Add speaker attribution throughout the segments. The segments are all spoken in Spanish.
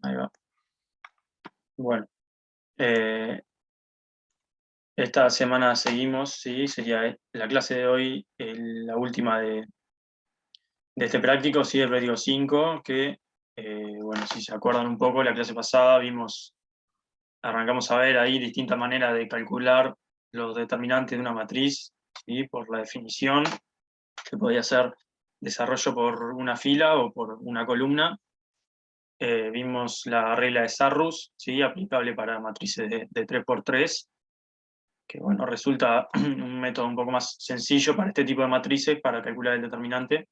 Speaker 1: Ahí va. Bueno, esta semana seguimos, ¿sí? Sería la clase de hoy, la última de este práctico, sí, el práctico 5, que, bueno, si se acuerdan un poco, la clase pasada arrancamos a ver ahí distintas maneras de calcular los determinantes de una matriz, ¿sí? Por la definición, que podía ser desarrollo por una fila o por una columna. Vimos la regla de Sarrus, ¿sí? Aplicable para matrices de 3×3, que bueno, resulta un método un poco más sencillo para este tipo de matrices para calcular el determinante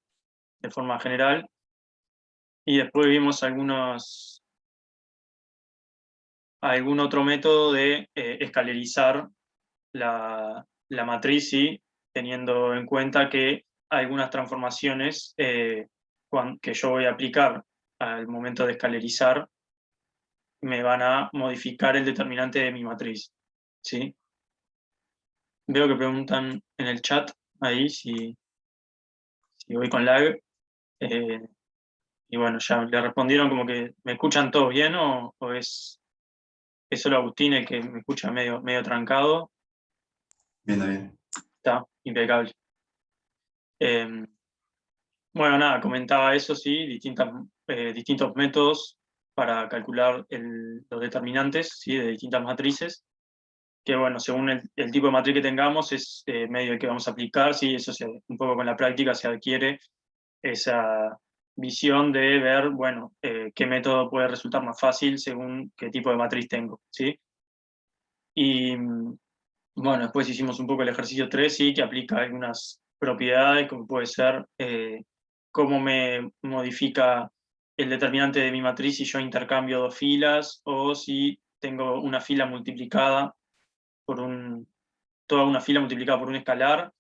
Speaker 1: de forma general. Y después vimos algún otro método de escalerizar la matriz, ¿sí? Teniendo en cuenta que algunas transformaciones que yo voy a aplicar al momento de escalerizar me van a modificar el determinante de mi matriz, ¿sí? Veo que preguntan en el chat ahí si voy con lag. Y bueno, ya le respondieron como que me escuchan todos bien o es solo Agustín el que me escucha medio trancado.
Speaker 2: Bien, bien.
Speaker 1: Está impecable. Bueno, nada, comentaba eso, sí, distintos métodos para calcular los determinantes, ¿sí? De distintas matrices, que bueno, según el tipo de matriz que tengamos es medio el que vamos a aplicar, ¿sí? Eso un poco con la práctica se adquiere esa visión de ver, bueno, qué método puede resultar más fácil según qué tipo de matriz tengo, ¿sí? Y bueno, después hicimos un poco el ejercicio 3, sí, que aplica algunas propiedades, como puede ser cómo me modifica el determinante de mi matriz si yo intercambio dos filas, o si tengo una fila multiplicada toda una fila multiplicada por un escalar,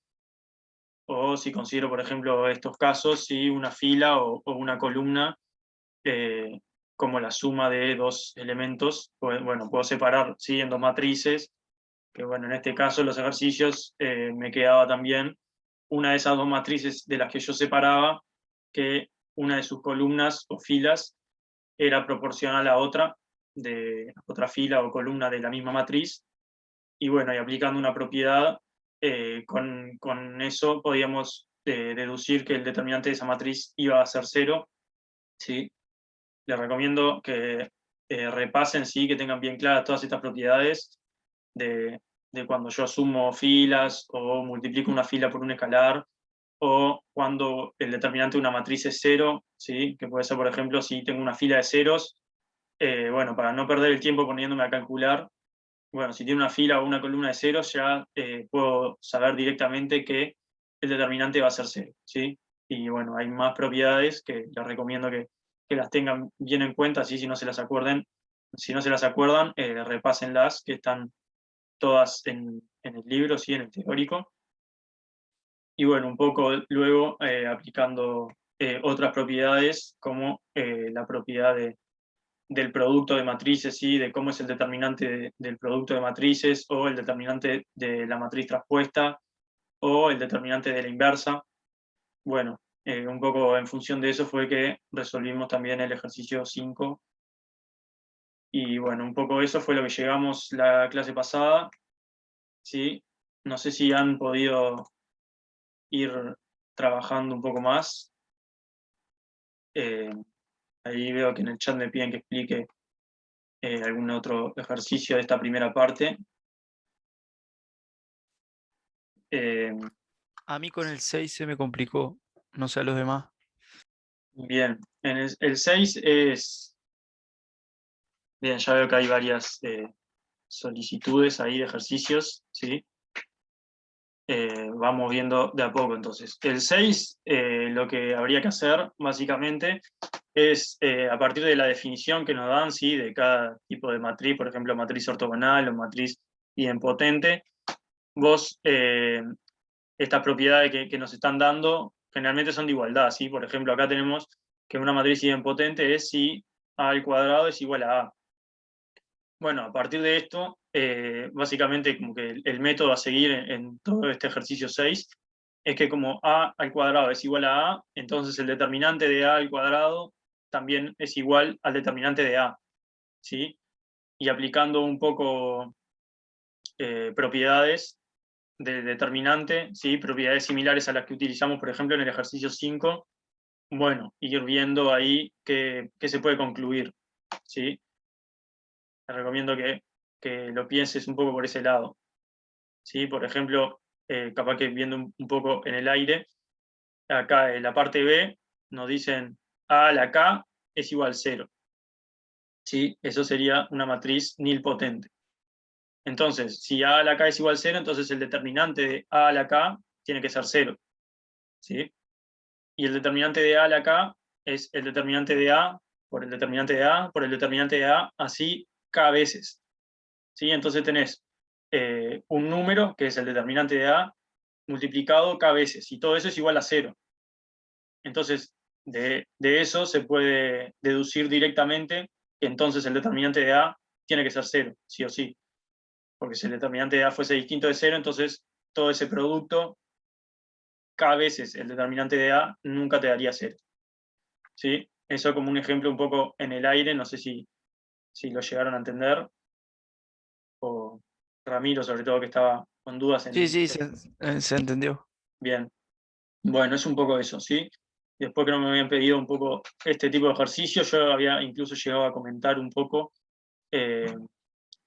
Speaker 1: o si considero, por ejemplo, estos casos, si una fila o una columna eh, como la suma de dos elementos. Pues, bueno, puedo separar, ¿sí? En dos matrices, que bueno, en este caso los ejercicios me quedaba también una de esas dos matrices de las que yo separaba, que una de sus columnas o filas era proporcional a otra, de otra fila o columna de la misma matriz, y bueno, y aplicando una propiedad, con eso podíamos deducir que el determinante de esa matriz iba a ser cero, ¿sí? Les recomiendo que repasen, ¿sí? Que tengan bien claras todas estas propiedades de cuando yo sumo filas o multiplico una fila por un escalar, o cuando el determinante de una matriz es cero, ¿sí? Que puede ser, por ejemplo, si tengo una fila de ceros, bueno, para no perder el tiempo poniéndome a calcular, bueno, si tiene una fila o una columna de ceros, ya puedo saber directamente que el determinante va a ser cero, ¿sí? Y bueno, hay más propiedades que les recomiendo que las tengan bien en cuenta, así si no se las acuerdan, repásenlas, que están todas en el libro, ¿sí? En el teórico. Y bueno, un poco luego aplicando otras propiedades, como la propiedad del producto de matrices, ¿sí? De cómo es el determinante del producto de matrices, o el determinante de la matriz traspuesta, o el determinante de la inversa. Bueno, un poco en función de eso fue que resolvimos también el ejercicio 5. Y bueno, un poco eso fue lo que llegamos la clase pasada, ¿sí? No sé si han podido ir trabajando un poco más. Ahí veo que en el chat me piden que explique algún otro ejercicio de esta primera parte.
Speaker 3: A mí con el 6 se me complicó, no sé a los demás.
Speaker 1: Bien, en el 6 es... Bien, ya veo que hay varias solicitudes ahí de ejercicios, ¿sí? Vamos viendo de a poco entonces. El 6, lo que habría que hacer básicamente es, a partir de la definición que nos dan, ¿sí? De cada tipo de matriz, por ejemplo, matriz ortogonal o matriz idempotente, vos, estas propiedades que nos están dando generalmente son de igualdad, ¿sí? Por ejemplo, acá tenemos que una matriz idempotente es si a al cuadrado es igual a a. Bueno, a partir de esto, básicamente como que el método a seguir en todo este ejercicio 6 es que como a al cuadrado es igual a, entonces el determinante de a al cuadrado también es igual al determinante de a. ¿sí? Y aplicando un poco propiedades del determinante, ¿sí? Propiedades similares a las que utilizamos, por ejemplo, en el ejercicio 5, bueno, ir viendo ahí qué se puede concluir, ¿sí? Te recomiendo que lo pienses un poco por ese lado, ¿sí? Por ejemplo, capaz que viendo un poco en el aire, acá en la parte B nos dicen A a la K es igual a 0, ¿sí? Eso sería una matriz nilpotente. Entonces, si A a la K es igual a 0, entonces el determinante de A a la K tiene que ser 0, ¿sí? Y el determinante de A a la K es el determinante de A por el determinante de A por el determinante de A, así K veces, ¿sí? Entonces tenés un número, que es el determinante de A, multiplicado K veces, y todo eso es igual a 0. Entonces, de eso se puede deducir directamente que entonces el determinante de A tiene que ser 0, sí o sí. Porque si el determinante de A fuese distinto de 0, entonces todo ese producto, K veces el determinante de A, nunca te daría 0. ¿Sí? Eso como un ejemplo un poco en el aire, no sé si lo llegaron a entender, o Ramiro sobre todo que estaba con dudas
Speaker 3: Sí,
Speaker 1: en...
Speaker 3: sí, se entendió.
Speaker 1: Bien, bueno, es un poco eso, ¿sí? Después que no me habían pedido un poco este tipo de ejercicio, yo había incluso llegado a comentar un poco,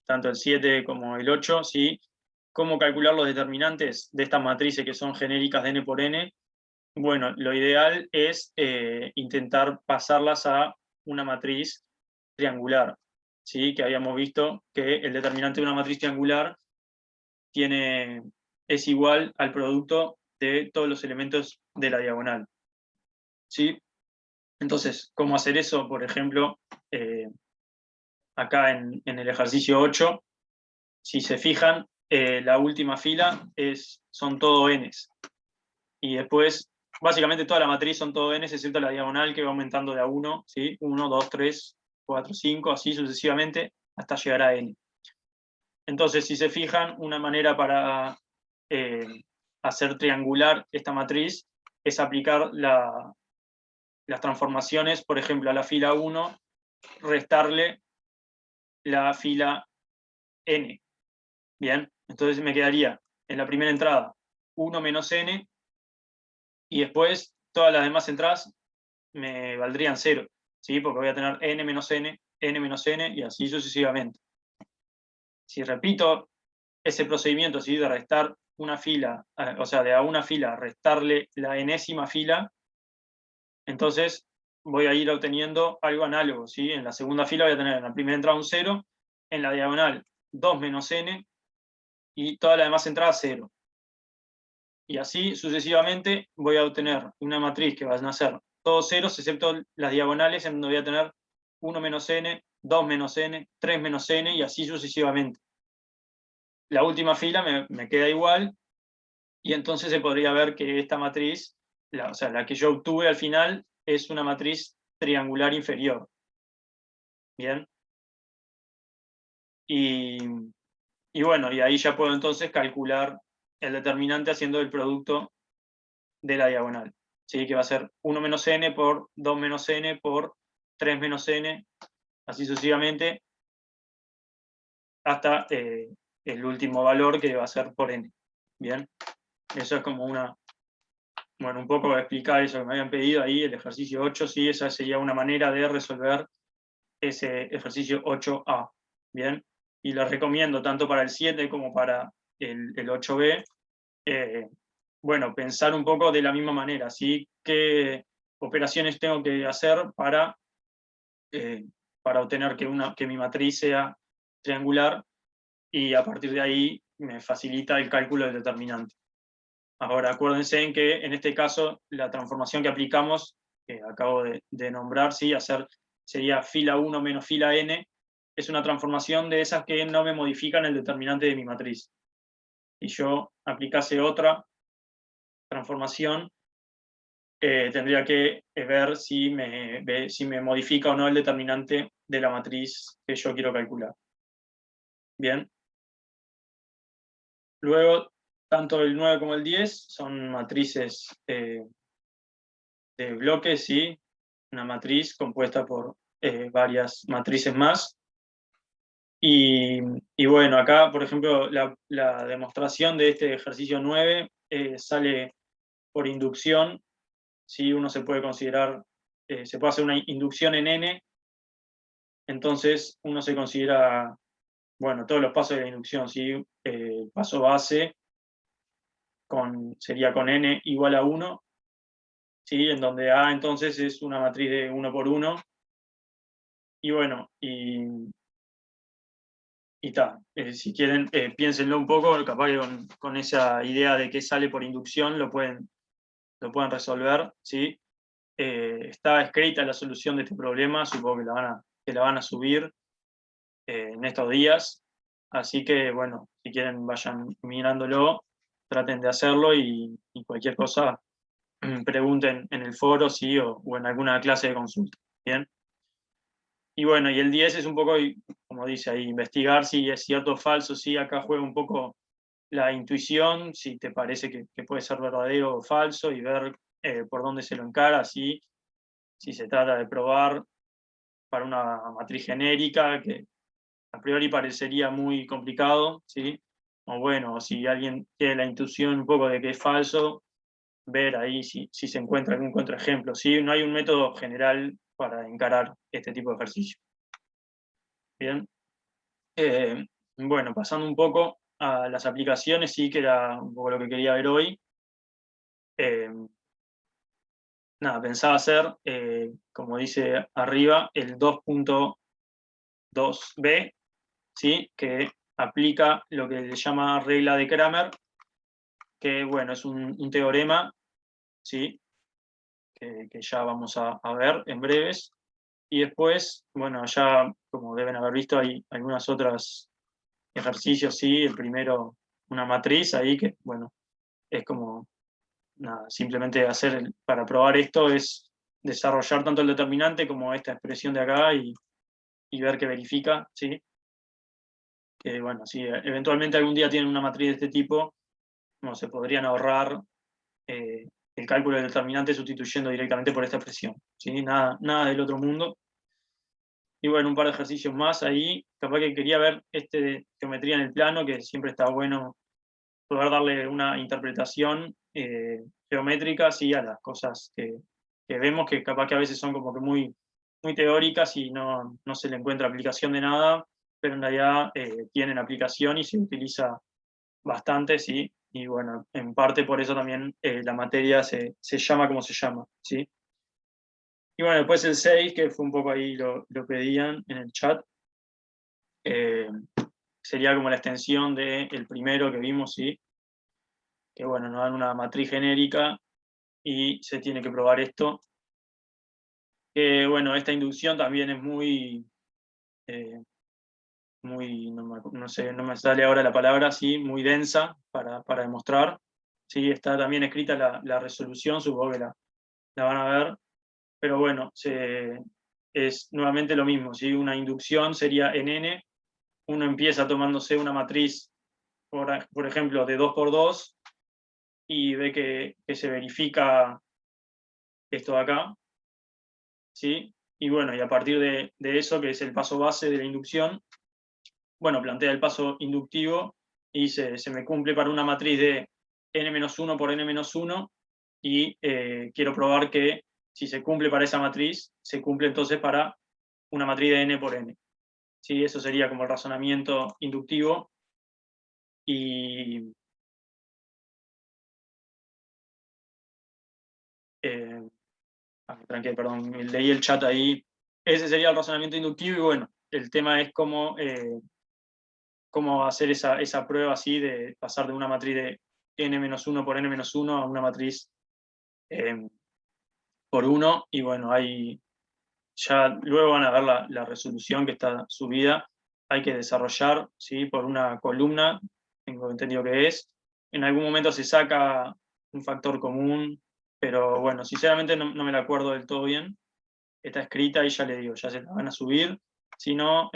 Speaker 1: tanto el 7 como el 8, ¿sí? Cómo calcular los determinantes de estas matrices que son genéricas de n por n. Bueno, lo ideal es intentar pasarlas a una matriz triangular, ¿sí? Que habíamos visto que el determinante de una matriz triangular es igual al producto de todos los elementos de la diagonal, ¿sí? Entonces, ¿cómo hacer eso? Por ejemplo, acá en el ejercicio 8, si se fijan, la última fila son todo n's. Y después, básicamente toda la matriz son todo n's, excepto la diagonal que va aumentando de a 1, ¿sí? 1, 2, 3, 4, 5, así sucesivamente, hasta llegar a n. Entonces, si se fijan, una manera para hacer triangular esta matriz es aplicar las transformaciones, por ejemplo, a la fila 1, restarle la fila n. Bien, entonces me quedaría en la primera entrada 1 menos n, y después todas las demás entradas me valdrían 0, ¿sí? Porque voy a tener n menos n, n menos n, y así sucesivamente. Si repito ese procedimiento, ¿sí? De restar una fila, o sea, de a una fila restarle la enésima fila, entonces voy a ir obteniendo algo análogo, ¿sí? En la segunda fila voy a tener en la primera entrada un 0, en la diagonal 2 menos n, y todas las demás entradas 0. Y así sucesivamente voy a obtener una matriz que van a ser todos ceros, excepto las diagonales, en donde voy a tener 1 menos n, 2 menos n, 3 menos n, y así sucesivamente. La última fila me queda igual, y entonces se podría ver que esta matriz, o sea, la que yo obtuve al final, es una matriz triangular inferior. Bien. Y bueno, y ahí ya puedo entonces calcular el determinante haciendo el producto de la diagonal, ¿sí? Que va a ser 1 menos n por 2 menos n por 3 menos n, así sucesivamente, hasta el último valor que va a ser por n. Bien, eso es como bueno, un poco explicar eso que me habían pedido ahí, el ejercicio 8, sí, esa sería una manera de resolver ese ejercicio 8A. Bien, y lo recomiendo tanto para el 7 como para el 8B. Bueno, pensar un poco de la misma manera, ¿sí? ¿Qué operaciones tengo que hacer para obtener que mi matriz sea triangular? Y a partir de ahí me facilita el cálculo del determinante. Ahora, acuérdense en que en este caso la transformación que aplicamos, que acabo de nombrar, ¿sí? Sería fila 1 menos fila n, es una transformación de esas que no me modifican el determinante de mi matriz. Si yo aplicase otra transformación, tendría que ver si me modifica o no el determinante de la matriz que yo quiero calcular. Bien. Luego, tanto el 9 como el 10 son matrices de bloques, ¿sí? Una matriz compuesta por varias matrices más. Y bueno, acá, por ejemplo, la demostración de este ejercicio 9 sale por inducción. ¿Sí? Uno se puede considerar, se puede hacer una inducción en n, entonces uno se considera, bueno, todos los pasos de la inducción, ¿sí? El paso base sería con n igual a 1, ¿sí? En donde A entonces es una matriz de 1 por 1, y bueno, y ta. Si quieren, piénsenlo un poco, capaz que con esa idea de que sale por inducción lo pueden resolver, ¿sí? Está escrita la solución de este problema, supongo que la van a subir en estos días, así que bueno, si quieren vayan mirándolo, traten de hacerlo y cualquier cosa pregunten en el foro, sí, o en alguna clase de consulta, ¿bien? Y bueno, y el 10 es un poco, como dice ahí, investigar si es cierto o falso, sí, acá juega un poco la intuición, si te parece que puede ser verdadero o falso, y ver por dónde se lo encara, si se trata de probar para una matriz genérica, que a priori parecería muy complicado, ¿sí? O bueno, si alguien tiene la intuición un poco de que es falso, ver ahí si se encuentra algún contraejemplo, ¿sí? No hay un método general para encarar este tipo de ejercicio. Bien. Bueno, pasando un poco a las aplicaciones, sí, que era un poco lo que quería ver hoy. Eh, Nada, pensaba hacer, como dice arriba, el 2.2b, ¿sí? Que aplica lo que se llama regla de Kramer, que bueno, es un teorema, ¿sí? Que ya vamos a ver en breves. Y después, bueno, ya como deben haber visto, hay algunos otros ejercicios, ¿sí? El primero, una matriz ahí, que bueno, es como, nada, simplemente para probar esto es desarrollar tanto el determinante como esta expresión de acá y ver qué verifica, ¿sí? Que bueno, si eventualmente algún día tienen una matriz de este tipo, no, se podrían ahorrar el cálculo del determinante sustituyendo directamente por esta expresión, ¿sí? Nada del otro mundo. Y bueno, un par de ejercicios más ahí. Capaz que quería ver geometría en el plano, que siempre está bueno poder darle una interpretación geométrica, sí, a las cosas que vemos, que capaz que a veces son como que muy teóricas y no se le encuentra aplicación de nada, pero en realidad tienen aplicación y se utiliza bastante, sí. Y bueno, en parte por eso también la materia se llama como se llama, ¿sí? Y bueno, después el 6 que fue un poco ahí, lo pedían en el chat, eh, sería como la extensión del primero que vimos, ¿sí? Que bueno, nos dan una matriz genérica y se tiene que probar esto. Bueno, esta inducción también es eh, no sé, no me sale ahora la palabra, sí, muy densa para demostrar. Sí, está también escrita la resolución, supongo que la van a ver, pero bueno, es nuevamente lo mismo, ¿sí? Una inducción sería en n, uno empieza tomándose una matriz, por ejemplo, de 2 por 2 y ve que se verifica esto de acá, ¿sí? Y bueno, y a partir de eso, que es el paso base de la inducción, bueno, plantea el paso inductivo y se me cumple para una matriz de n-1 por n-1 y quiero probar que si se cumple para esa matriz, se cumple entonces para una matriz de n por n. ¿Sí? Eso sería como el razonamiento inductivo. Y tranquilo, perdón, leí el chat ahí. Ese sería el razonamiento inductivo y bueno, el tema es cómo hacer esa prueba así de pasar de una matriz de n-1 por n-1 a una matriz por 1 y bueno, ya luego van a ver la resolución que está subida. Hay que desarrollar, ¿sí? Por una columna, tengo entendido que es. En algún momento se saca un factor común, pero bueno, sinceramente no me la acuerdo del todo bien. Está escrita y ya le digo, ya se la van a subir. Si no,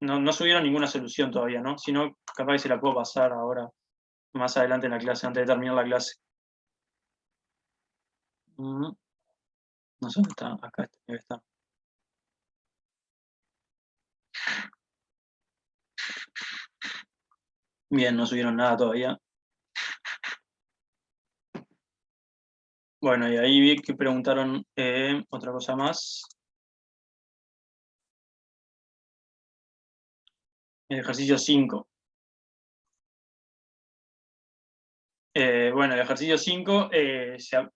Speaker 1: no subieron ninguna solución todavía, ¿no? Si no, capaz que se la puedo pasar ahora, más adelante en la clase, antes de terminar la clase. No sé dónde está, acá está, debe estar. Bien, no subieron nada todavía. Bueno, y ahí vi que preguntaron otra cosa más. El ejercicio 5. Bueno, el ejercicio 5,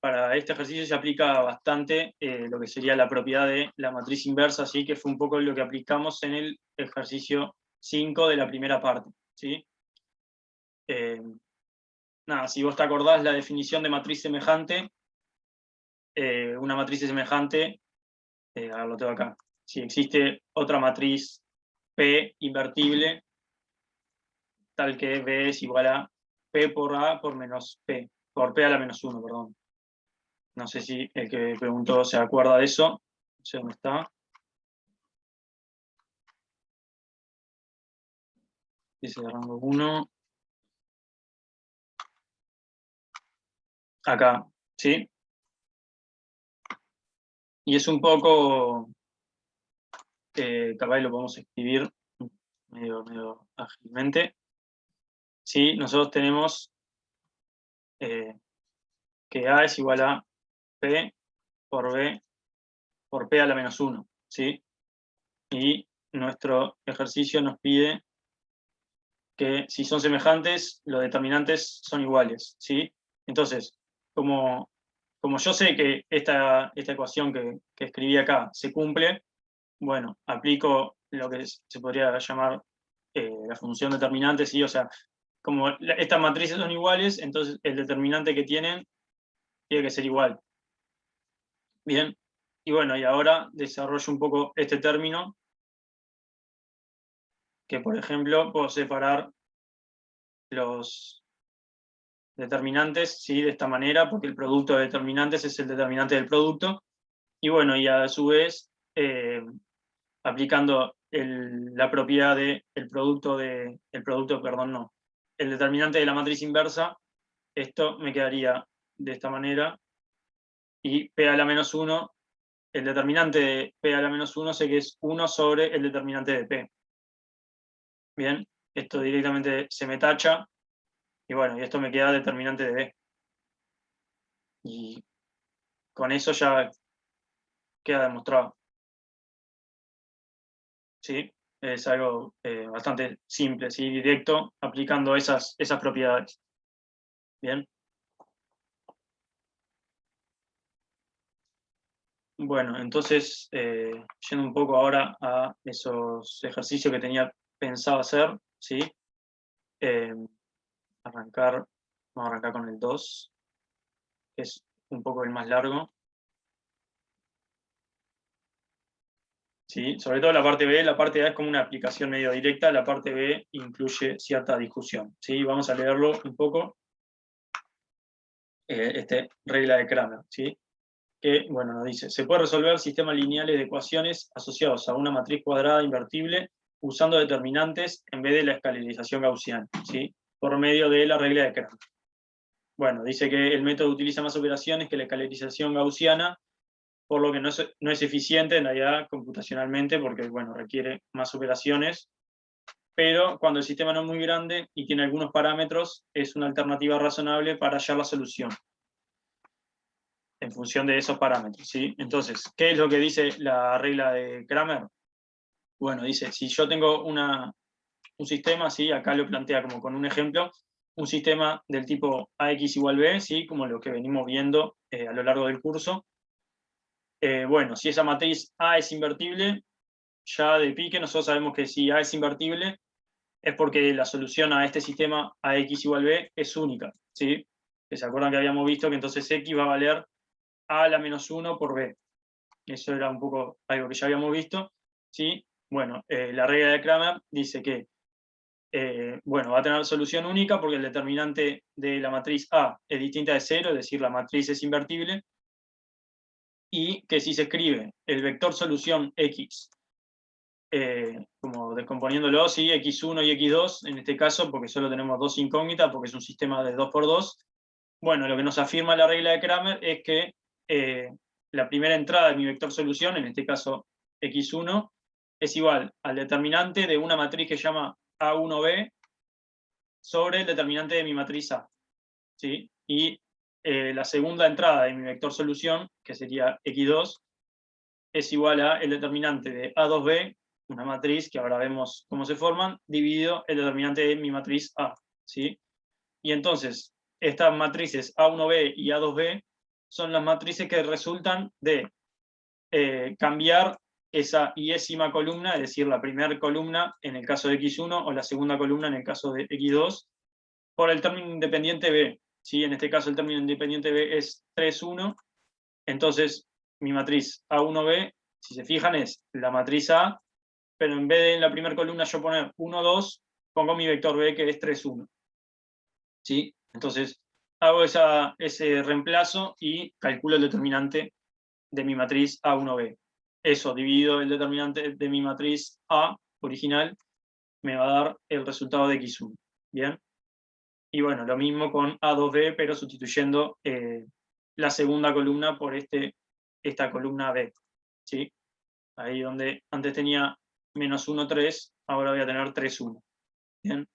Speaker 1: para este ejercicio se aplica bastante lo que sería la propiedad de la matriz inversa, ¿sí? Que fue un poco lo que aplicamos en el ejercicio 5 de la primera parte, ¿sí? Nada, si vos te acordás la definición de matriz semejante, una matriz semejante, ahora lo tengo acá, si existe otra matriz P invertible, tal que B es igual a P por A por menos P, por P a la menos 1, perdón. No sé si el que preguntó se acuerda de eso, no sé dónde está. Dice rango 1. Acá, ¿sí? Y es un poco, capaz lo podemos escribir medio ágilmente. ¿Sí? Nosotros tenemos que A es igual a P por B por P a la menos 1, ¿sí? Y nuestro ejercicio nos pide que si son semejantes, los determinantes son iguales, ¿sí? Entonces, como yo sé que esta ecuación que escribí acá se cumple, bueno, aplico lo que se podría llamar la función determinante, ¿sí? O sea, como estas matrices son iguales, entonces el determinante que tienen tiene que ser igual. Bien, y bueno, y ahora desarrollo un poco este término, que por ejemplo puedo separar los determinantes, ¿sí? De esta manera, porque el producto de determinantes es el determinante del producto, y bueno, y a su vez, aplicando la propiedad del producto perdón, no, el determinante de la matriz inversa, esto me quedaría de esta manera, y P a la menos 1, el determinante de P a la menos 1 sé que es 1 sobre el determinante de P. Bien, esto directamente se me tacha, y bueno, y esto me queda determinante de B. Y con eso ya queda demostrado. ¿Sí? Es algo bastante simple, ¿sí? Directo, aplicando esas propiedades. Bien. Bueno, entonces, yendo un poco ahora a esos ejercicios que tenía pensado hacer, ¿sí? Vamos a arrancar con el 2, que es un poco el más largo. ¿Sí? Sobre todo la parte A es como una aplicación medio directa, la parte B incluye cierta discusión. ¿Sí? Vamos a leerlo un poco. Regla de Cramer, ¿sí? Que, bueno, nos dice, se puede resolver sistemas lineales de ecuaciones asociados a una matriz cuadrada invertible usando determinantes en vez de la escalarización gaussiana, ¿sí? Por medio de la regla de Cramer. Bueno, dice que el método utiliza más operaciones que la escalarización gaussiana, por lo que no es eficiente en realidad computacionalmente, porque, bueno, requiere más operaciones, pero cuando el sistema no es muy grande y tiene algunos parámetros, es una alternativa razonable para hallar la solución en función de esos parámetros, ¿sí? Entonces, ¿qué es lo que dice la regla de Cramer? Bueno, dice, si yo tengo un sistema, ¿sí? Acá lo plantea como con un ejemplo, un sistema del tipo AX igual B, ¿sí? Como lo que venimos viendo a lo largo del curso. Bueno, si esa matriz A es invertible, ya de pique nosotros sabemos que si A es invertible, es porque la solución a este sistema AX igual B es única, ¿sí? Que se acuerdan que habíamos visto que entonces X va a valer A a la menos 1 por B. Eso era un poco algo que ya habíamos visto, ¿sí? Bueno, la regla de Cramer dice que, bueno, va a tener solución única porque el determinante de la matriz A es distinta de 0, es decir, la matriz es invertible, y que si se escribe el vector solución X, como descomponiéndolo, ¿sí? X1 y X2, en este caso, porque solo tenemos dos incógnitas, porque es un sistema de 2×2, bueno, lo que nos afirma la regla de Cramer es que la primera entrada de mi vector solución, en este caso X1, es igual al determinante de una matriz que se llama A1B, sobre el determinante de mi matriz A, ¿sí? Y la segunda entrada de mi vector solución, que sería x2, es igual a el determinante de A2b, una matriz que ahora vemos cómo se forman, dividido el determinante de mi matriz A, ¿sí? Y entonces, estas matrices A1b y A2b son las matrices que resultan de cambiar esa iésima columna, es decir, la primera columna en el caso de x1 o la segunda columna en el caso de x2, por el término independiente b. ¿Sí? En este caso el término independiente b es 3, 1. Entonces, mi matriz A1b, si se fijan, es la matriz A, pero en vez de en la primera columna yo poner 1, 2, pongo mi vector b que es 3, 1. ¿Sí? Entonces, hago ese reemplazo y calculo el determinante de mi matriz A1b. Eso, dividido el determinante de mi matriz A original, me va a dar el resultado de x1. ¿Bien? Y bueno, lo mismo con A2b, pero sustituyendo la segunda columna por esta columna B. ¿Sí? Ahí donde antes tenía menos 1, 3, ahora voy a tener 3, 1. ¿Bien?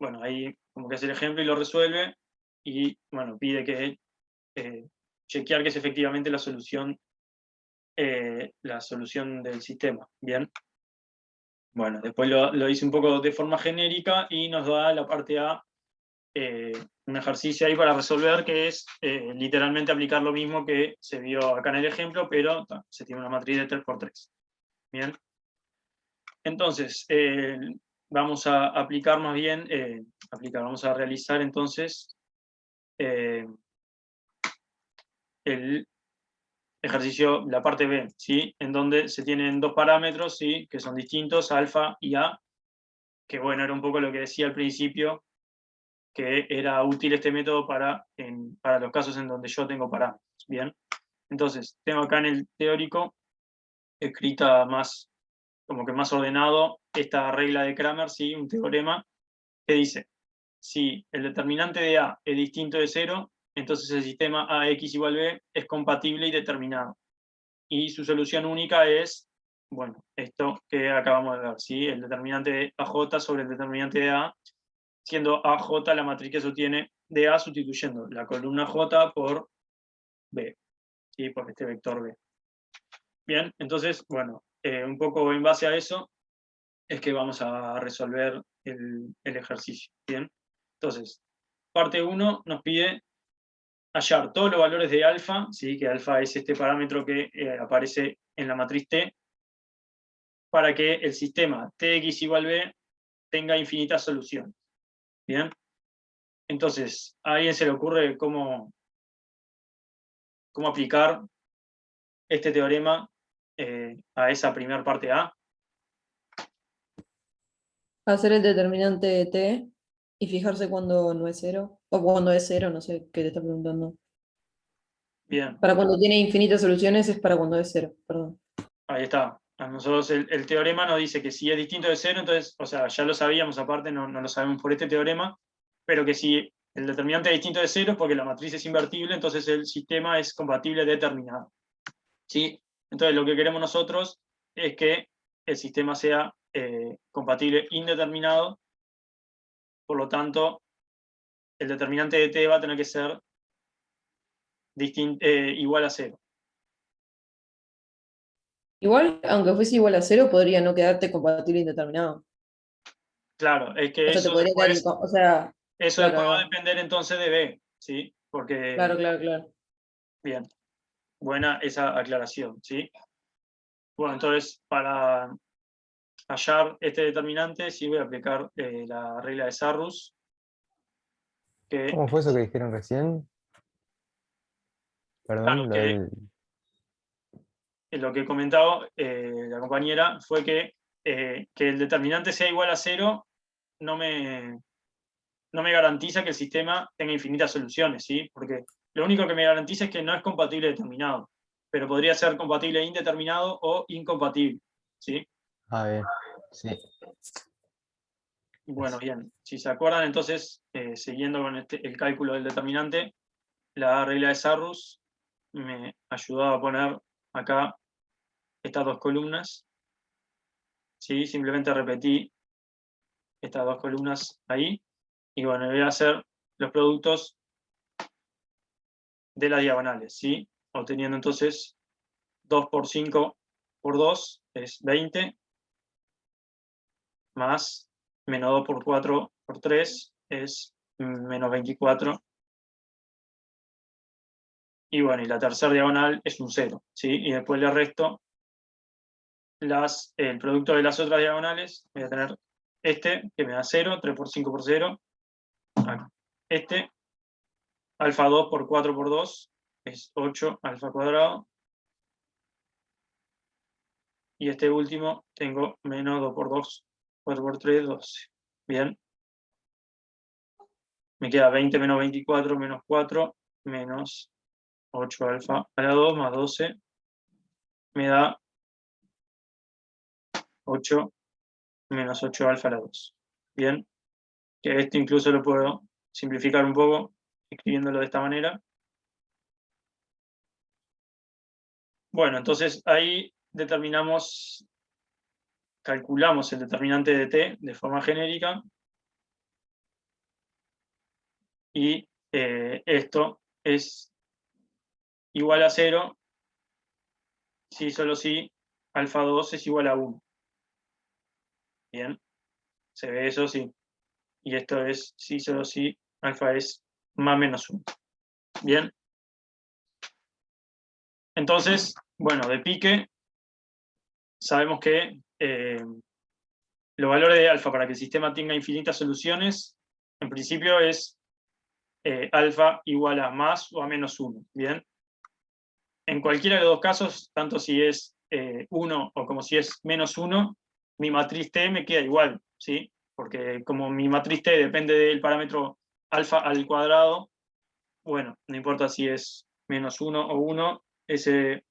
Speaker 1: Bueno, ahí como que hace el ejemplo y lo resuelve, y bueno, pide que chequear que es efectivamente la solución del sistema. Bien. Bueno, después lo hice un poco de forma genérica y nos da la parte A un ejercicio ahí para resolver, que es literalmente aplicar lo mismo que se vio acá en el ejemplo, pero se tiene una matriz de 3×3. Bien. Entonces, vamos a aplicar más bien, vamos a realizar entonces el ejercicio, la parte B, ¿sí? En donde se tienen dos parámetros, ¿sí? Que son distintos, alfa y A, que bueno, era un poco lo que decía al principio, que era útil este método para los casos en donde yo tengo parámetros. Bien, entonces tengo acá en el teórico escrita más, como que más ordenado, esta regla de Cramer, ¿sí? Un teorema que dice, si el determinante de A es distinto de 0, entonces el sistema AX igual B es compatible y determinado. Y su solución única es, bueno, esto que acabamos de ver, ¿sí? El determinante de AJ sobre el determinante de A, siendo AJ la matriz que sostiene de A, sustituyendo la columna J por B, ¿sí? Por este vector B. Bien, entonces, bueno, un poco en base a eso es que vamos a resolver el ejercicio. Bien, entonces, parte 1 nos pide hallar todos los valores de alfa, ¿sí? Que alfa es este parámetro que aparece en la matriz T, para que el sistema Tx igual B tenga infinitas soluciones. Bien, entonces, ¿a alguien se le ocurre cómo aplicar este teorema a esa primera parte A?
Speaker 4: Hacer el determinante de t y fijarse cuando no es 0. O cuando es 0, no sé qué te está preguntando.
Speaker 1: Bien,
Speaker 4: Para cuando tiene infinitas soluciones es para cuando es 0, perdón.
Speaker 1: ahí está. A nosotros el teorema nos dice que si es distinto de 0, entonces, o sea, ya lo sabíamos aparte, no lo sabemos por este teorema, pero que si el determinante es distinto de 0 es porque la matriz es invertible, entonces el sistema es compatible determinado. ¿Sí? Entonces lo que queremos nosotros es que el sistema sea compatible indeterminado, por lo tanto, el determinante de t va a tener que ser igual a 0.
Speaker 4: Igual, aunque fuese igual a 0, podría no quedarte compatible indeterminado.
Speaker 1: Claro, es que
Speaker 4: O sea, te
Speaker 1: eso
Speaker 4: podría quedar.
Speaker 1: después,
Speaker 4: O sea,
Speaker 1: va a
Speaker 4: claro,
Speaker 1: depender entonces de B, ¿sí? Porque,
Speaker 4: claro, claro, claro.
Speaker 1: bien, buena esa aclaración, ¿sí? Bueno, entonces, para hallar este determinante, sí voy a aplicar la regla de Sarrus, que,
Speaker 5: ¿Cómo fue eso que dijeron recién?
Speaker 1: claro,
Speaker 5: Perdón, lo
Speaker 1: que
Speaker 5: del...
Speaker 1: lo que comentaba la compañera fue que el determinante sea igual a 0 no me garantiza que el sistema tenga infinitas soluciones, ¿sí? Porque lo único que me garantiza es que no es compatible determinado, pero podría ser compatible indeterminado o incompatible, ¿sí?
Speaker 5: Ah, bien, sí.
Speaker 1: Bueno, bien, si se acuerdan, entonces, siguiendo con el cálculo del determinante, la regla de Sarrus me ayudaba a poner acá estas dos columnas, ¿sí? Simplemente repetí estas dos columnas ahí, y bueno, voy a hacer los productos de las diagonales, ¿sí? Obteniendo entonces 2 por 5 por 2 es 20, más menos 2 por 4 por 3 es menos 24. Y bueno, y la tercera diagonal es un 0, ¿sí? Y después le resto el producto de las otras diagonales. Voy a tener este, que me da 0, 3 por 5 por 0. Este, alfa 2 por 4 por 2, es 8 alfa cuadrado. Y este último tengo menos 2 por 2, 4 por 3, 12. Bien. Me queda 20 menos 24 menos 4, menos 8 alfa a la 2 más 12. Me da 8 menos 8 alfa a la 2. Bien. Que esto incluso lo puedo simplificar un poco, escribiéndolo de esta manera. Bueno, entonces ahí calculamos el determinante de t de forma genérica, y esto es igual a 0 si solo si alfa 2 es igual a 1. Bien, se ve eso, sí. Y esto es si solo si alfa es más menos 1. Bien. Entonces, bueno, de pique, sabemos que los valores de alfa para que el sistema tenga infinitas soluciones, en principio es alfa igual a más o a menos 1. Bien. En cualquiera de los dos casos, tanto si es 1 o como si es menos 1, mi matriz T me queda igual, ¿sí? Porque como mi matriz T depende del parámetro alfa al cuadrado, bueno, no importa si es menos 1 o 1, ese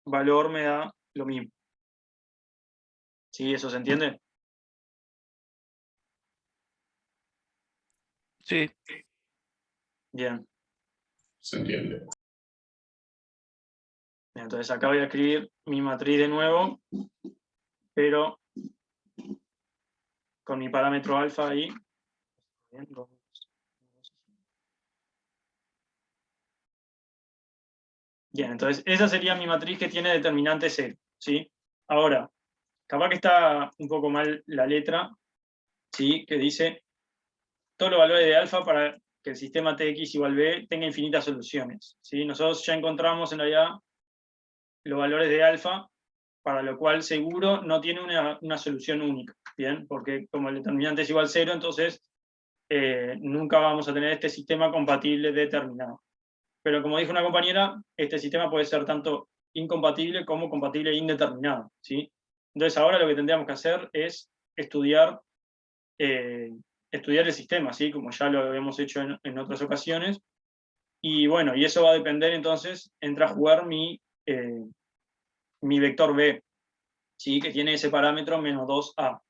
Speaker 1: valor me da lo mismo. ¿Sí? ¿Eso se entiende?
Speaker 3: Sí,
Speaker 1: Bien.
Speaker 2: Se entiende.
Speaker 1: Entonces acá voy a escribir mi matriz de nuevo, pero con mi parámetro alfa ahí. Bien, entonces esa sería mi matriz que tiene determinante 0, ¿sí? Ahora, capaz que está un poco mal la letra, ¿sí? Que dice todos los valores de alfa para que el sistema Tx igual b tenga infinitas soluciones, ¿sí? Nosotros ya encontramos en realidad los valores de alfa, para lo cual seguro no tiene una solución única, ¿bien? Porque como el determinante es igual a 0, entonces nunca vamos a tener este sistema compatible determinado. Pero como dijo una compañera, este sistema puede ser tanto incompatible como compatible e indeterminado, ¿sí? Entonces ahora lo que tendríamos que hacer es estudiar el sistema, ¿sí? Como ya lo habíamos hecho en otras ocasiones. Y bueno, y eso va a depender entonces, entra a jugar mi vector b, ¿sí? Que tiene ese parámetro menos 2a.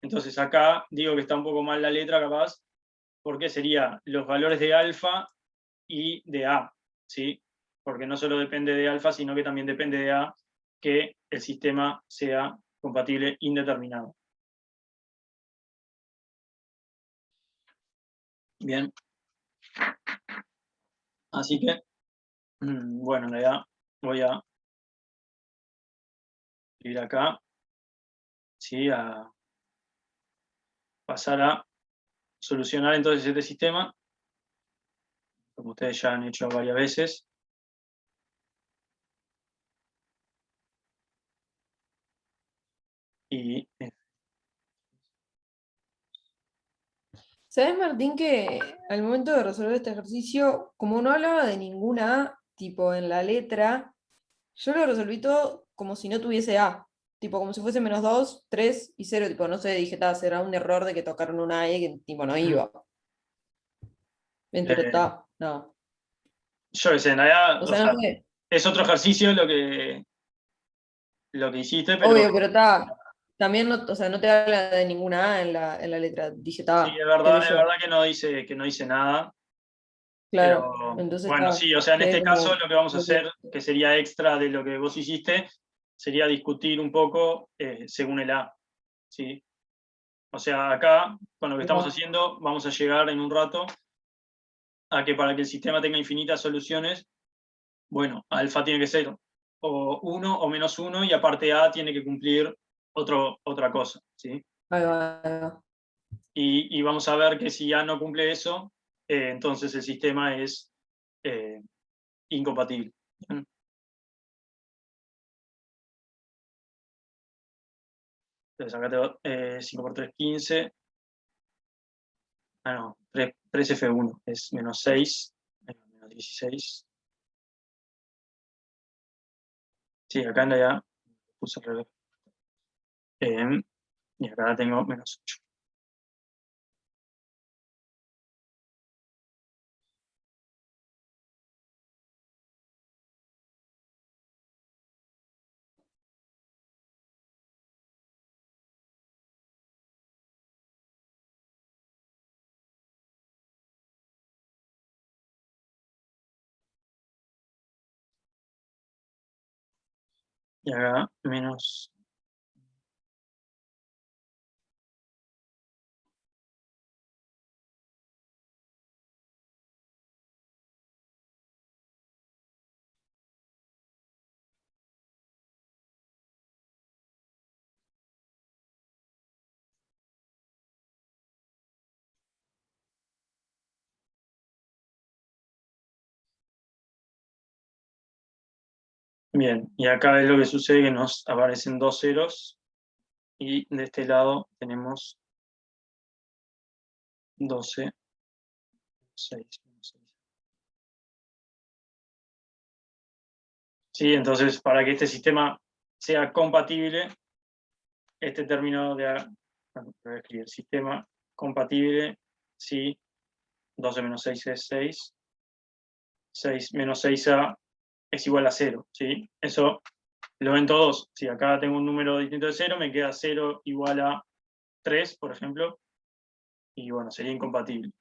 Speaker 1: Entonces acá digo que está un poco mal la letra capaz, porque sería los valores de alfa y de a, ¿sí? Porque no solo depende de alfa, sino que también depende de a que el sistema sea compatible indeterminado. Bien. Así que, bueno, en realidad voy a ir acá, ¿sí? A pasar a solucionar entonces este sistema, como ustedes ya han hecho varias veces. Y
Speaker 4: ¿Sabes, Martín, que al momento de resolver este ejercicio, como no hablaba de ninguna A, tipo en la letra, yo lo resolví todo como si no tuviese A? Tipo, como si fuese menos 2, 3 y 0. Tipo, no sé, dije, será un error de que tocaron una A y que tipo no iba. Pero está, no.
Speaker 1: yo qué sé, en realidad,
Speaker 4: O
Speaker 1: o
Speaker 4: sea, no
Speaker 1: sea,
Speaker 4: sé.
Speaker 1: es otro ejercicio lo que hiciste, pero
Speaker 4: Obvio, pero está. También no, o sea, no te habla de ninguna A en la letra. Dice,
Speaker 1: sí,
Speaker 4: está, qué sé
Speaker 1: es
Speaker 4: yo.
Speaker 1: verdad que no dice nada.
Speaker 4: Claro.
Speaker 1: Pero
Speaker 4: Entonces
Speaker 1: bueno,
Speaker 4: está.
Speaker 1: sí, o sea, en
Speaker 4: Quedé
Speaker 1: este caso
Speaker 4: como.
Speaker 1: lo que vamos a hacer, que sería extra de lo que vos hiciste, sería discutir un poco según el A, ¿sí? O sea, acá, con lo que estamos
Speaker 4: No.
Speaker 1: haciendo, vamos a llegar en un rato a que para que el sistema tenga infinitas soluciones, bueno, alfa tiene que ser o 1 o menos 1, y aparte A tiene que cumplir otra cosa, ¿sí?
Speaker 4: Ahí va, ahí va.
Speaker 1: Y vamos a ver que si A no cumple eso, entonces el sistema es incompatible. ¿Bien? Entonces acá tengo 5 por 3, 15. Ah, no, 3F1 es menos 6, menos 16. Sí, acá en realidad puse al revés. Y acá tengo menos 8. Y acá menos. Bien, y acá es lo que sucede, que nos aparecen dos ceros, y de este lado tenemos 12, 6, 6. Sí, entonces para que este sistema sea compatible, este término bueno, voy a escribir sistema compatible, si 12 menos 6 es 6, 6 menos 6A es igual a 0, ¿sí? Eso lo ven todos. Si acá tengo un número distinto de 0, me queda 0 igual a 3, por ejemplo, y bueno, sería incompatible.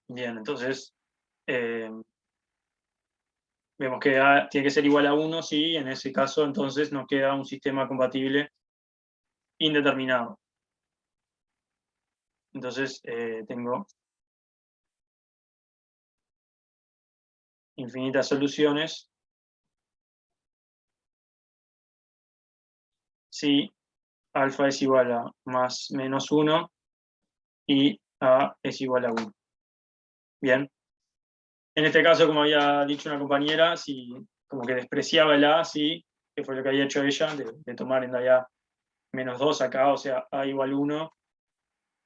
Speaker 1: Bien, entonces vemos que A tiene que ser igual a 1, sí, en ese caso entonces nos queda un sistema compatible indeterminado. Entonces tengo infinitas soluciones si alfa es igual a más menos 1 y A es igual a 1. Bien. En este caso, como había dicho una compañera, si como que despreciaba el A, sí, que fue lo que había hecho ella, de tomar en realidad menos 2 acá, o sea, A igual 1,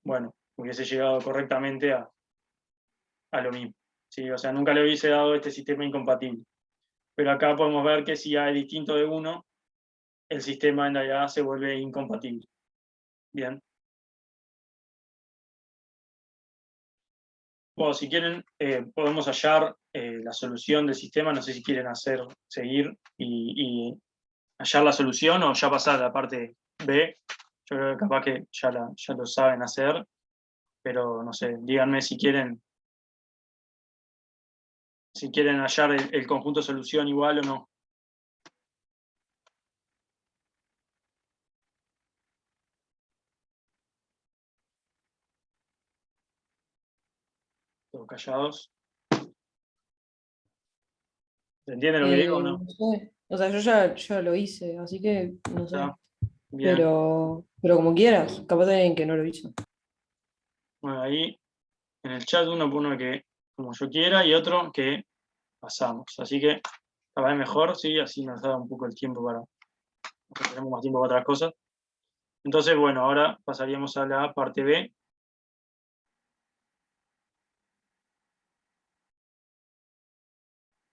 Speaker 1: bueno, hubiese llegado correctamente a lo mismo. ¿Sí? O sea, nunca le hubiese dado este sistema incompatible. Pero acá podemos ver que si A es distinto de 1, el sistema en realidad se vuelve incompatible. Bien. Bueno, si quieren, podemos hallar la solución del sistema. No sé si quieren seguir y hallar la solución o ya pasar a la parte B. Yo creo que capaz que ya lo saben hacer, pero no sé, díganme si quieren hallar el conjunto solución igual o no. Todos callados. ¿Se entiende lo que digo o no?
Speaker 4: No sé. O sea, yo ya lo hice, así que no sé.
Speaker 1: ¿Está? Bien.
Speaker 4: Pero como quieras, capaz de alguien que no lo hizo.
Speaker 1: Bueno, ahí en el chat uno pone que como yo quiera y otro que pasamos. Así que capaz es mejor, sí, así nos da un poco el tiempo tenemos más tiempo para otras cosas. Entonces, bueno, ahora pasaríamos a la parte B.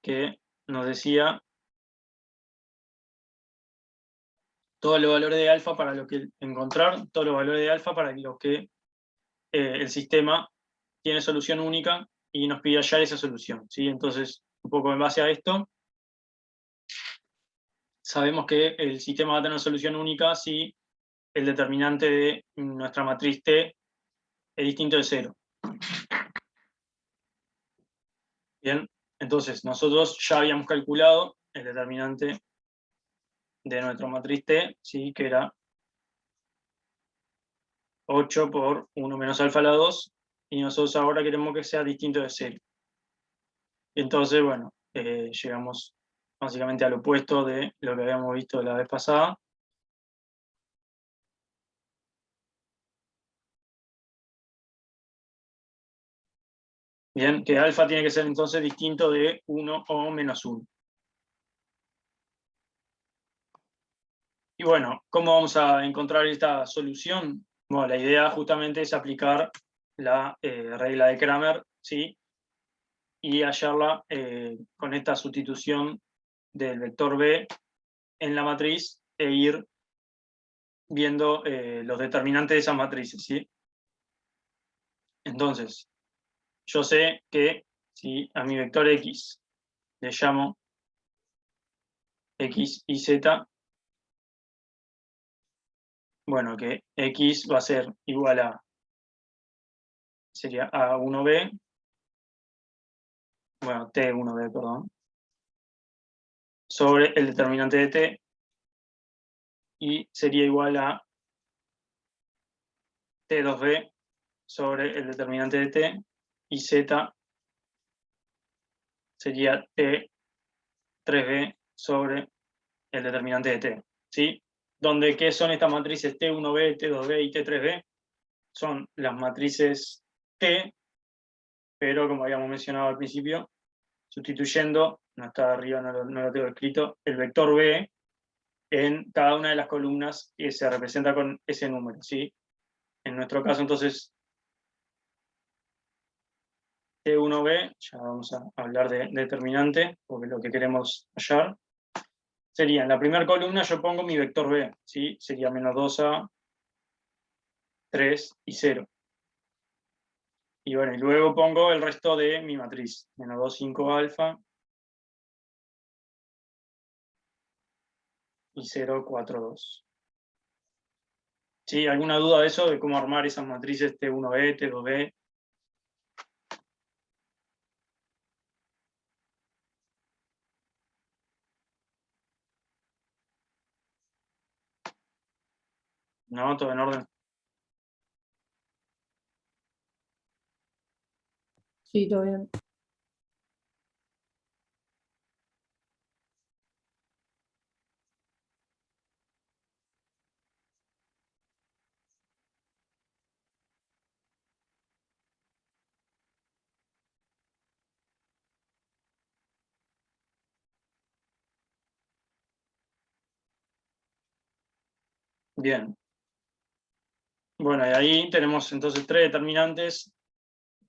Speaker 1: Que nos decía todos los valores de alfa para encontrar todos los valores de alfa para los que el sistema tiene solución única y nos pide hallar esa solución. ¿Sí? Entonces, un poco en base a esto, sabemos que el sistema va a tener solución única si el determinante de nuestra matriz T es distinto de 0. Bien, Entonces, nosotros ya habíamos calculado el determinante de nuestra matriz T, ¿sí? Que era 8 por 1 menos alfa a la 2, y nosotros ahora queremos que sea distinto de 0. Entonces, bueno, llegamos básicamente al opuesto de lo que habíamos visto la vez pasada. Bien, que alfa tiene que ser entonces distinto de 1 o menos 1. Y bueno, ¿cómo vamos a encontrar esta solución? Bueno, la idea justamente es aplicar la regla de Cramer, ¿sí? Y hallarla con esta sustitución del vector B en la matriz e ir viendo los determinantes de esas matrices, ¿sí? Entonces, yo sé que si a mi vector X le llamo X y Z, bueno, que X va a ser igual a, sería A1B, bueno, T1B, perdón, sobre el determinante de T, y sería igual a T2B sobre el determinante de T, y Z sería T3B sobre el determinante de T, ¿sí? Donde, ¿qué son estas matrices T1B, T2B y T3B? Son las matrices T, pero como habíamos mencionado al principio, sustituyendo, no está arriba, no lo tengo escrito, el vector B en cada una de las columnas que se representa con ese número, ¿sí? En nuestro caso, entonces, T1B, ya vamos a hablar de determinante, porque es lo que queremos hallar, sería en la primera columna yo pongo mi vector B, ¿sí? Sería menos 2A, 3 y 0. Y bueno, y luego pongo el resto de mi matriz, menos 2, 5 alfa, y 0, 4, 2. ¿Sí? ¿Alguna duda de eso, de cómo armar esas matrices T1B, T2B? ¿No? ¿Todo en orden?
Speaker 4: Sí, todo bien.
Speaker 1: Bien. Bueno, y ahí tenemos entonces 3 determinantes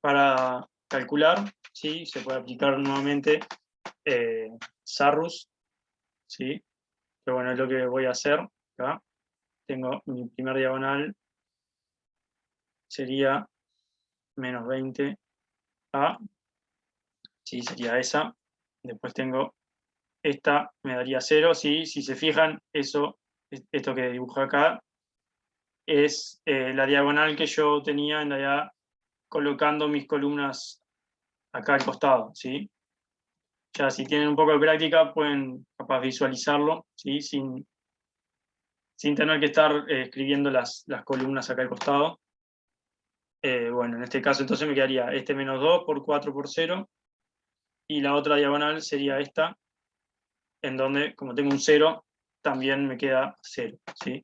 Speaker 1: para calcular, ¿sí? Se puede aplicar nuevamente Sarrus, ¿sí? Que bueno, es lo que voy a hacer acá. Tengo mi primer diagonal, sería menos 20A, ¿sí? Sería esa. Después tengo esta, me daría 0, ¿sí? Si se fijan, esto que dibujo acá, es la diagonal que yo tenía en realidad colocando mis columnas acá al costado, ¿sí? Ya si tienen un poco de práctica pueden capaz visualizarlo, ¿sí? Sin tener que estar escribiendo las columnas acá al costado. Bueno, en este caso entonces me quedaría este menos 2 por 4 por 0, y la otra diagonal sería esta, en donde como tengo un 0, también me queda 0, ¿sí?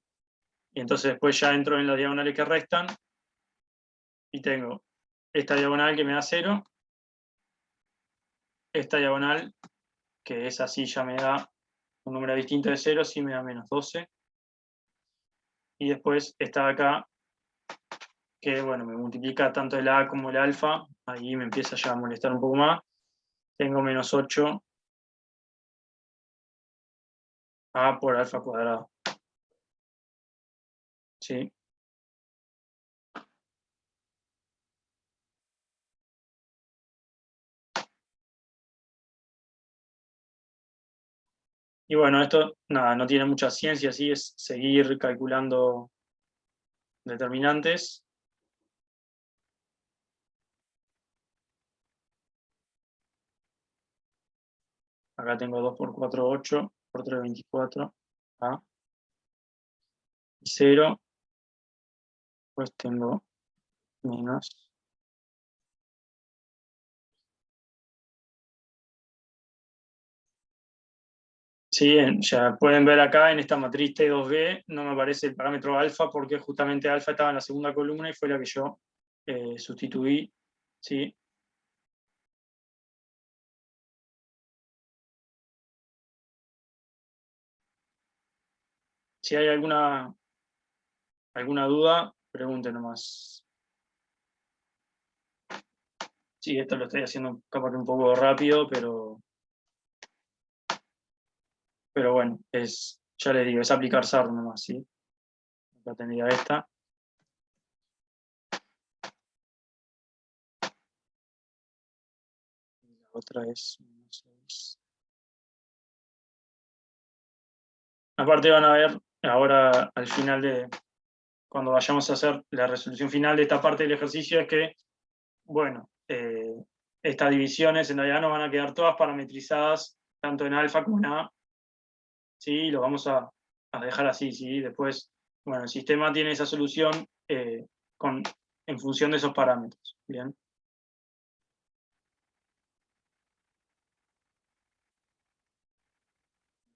Speaker 1: Y entonces después ya entro en las diagonales que restan, y tengo esta diagonal que me da 0, esta diagonal, que es así, ya me da un número distinto de 0, sí me da menos 12, y después esta de acá, que bueno, me multiplica tanto el A como el alfa, ahí me empieza ya a molestar un poco más, tengo menos 8A por alfa cuadrado, ¿sí? Y bueno, esto nada, no tiene mucha ciencia, sí, es seguir calculando determinantes. Acá tengo 2 por 4, 8, por 3, 24. A. Y 0. Pues tengo menos. Sí, ya pueden ver acá en esta matriz T2b no me aparece el parámetro alfa porque justamente alfa estaba en la segunda columna y fue la que yo sustituí. ¿Sí? Si hay alguna duda, pregunten nomás. Sí, esto lo estoy haciendo capaz que un poco rápido, pero bueno, ya les digo, es aplicar SAR nomás, ¿sí? Acá tendría esta. Y la otra es 6. Aparte van a ver, ahora al final cuando vayamos a hacer la resolución final de esta parte del ejercicio, es que, bueno, estas divisiones en realidad no van a quedar todas parametrizadas, tanto en alfa como en A, ¿sí? Lo vamos a dejar así, ¿sí? Después, bueno, el sistema tiene esa solución en función de esos parámetros, ¿bien?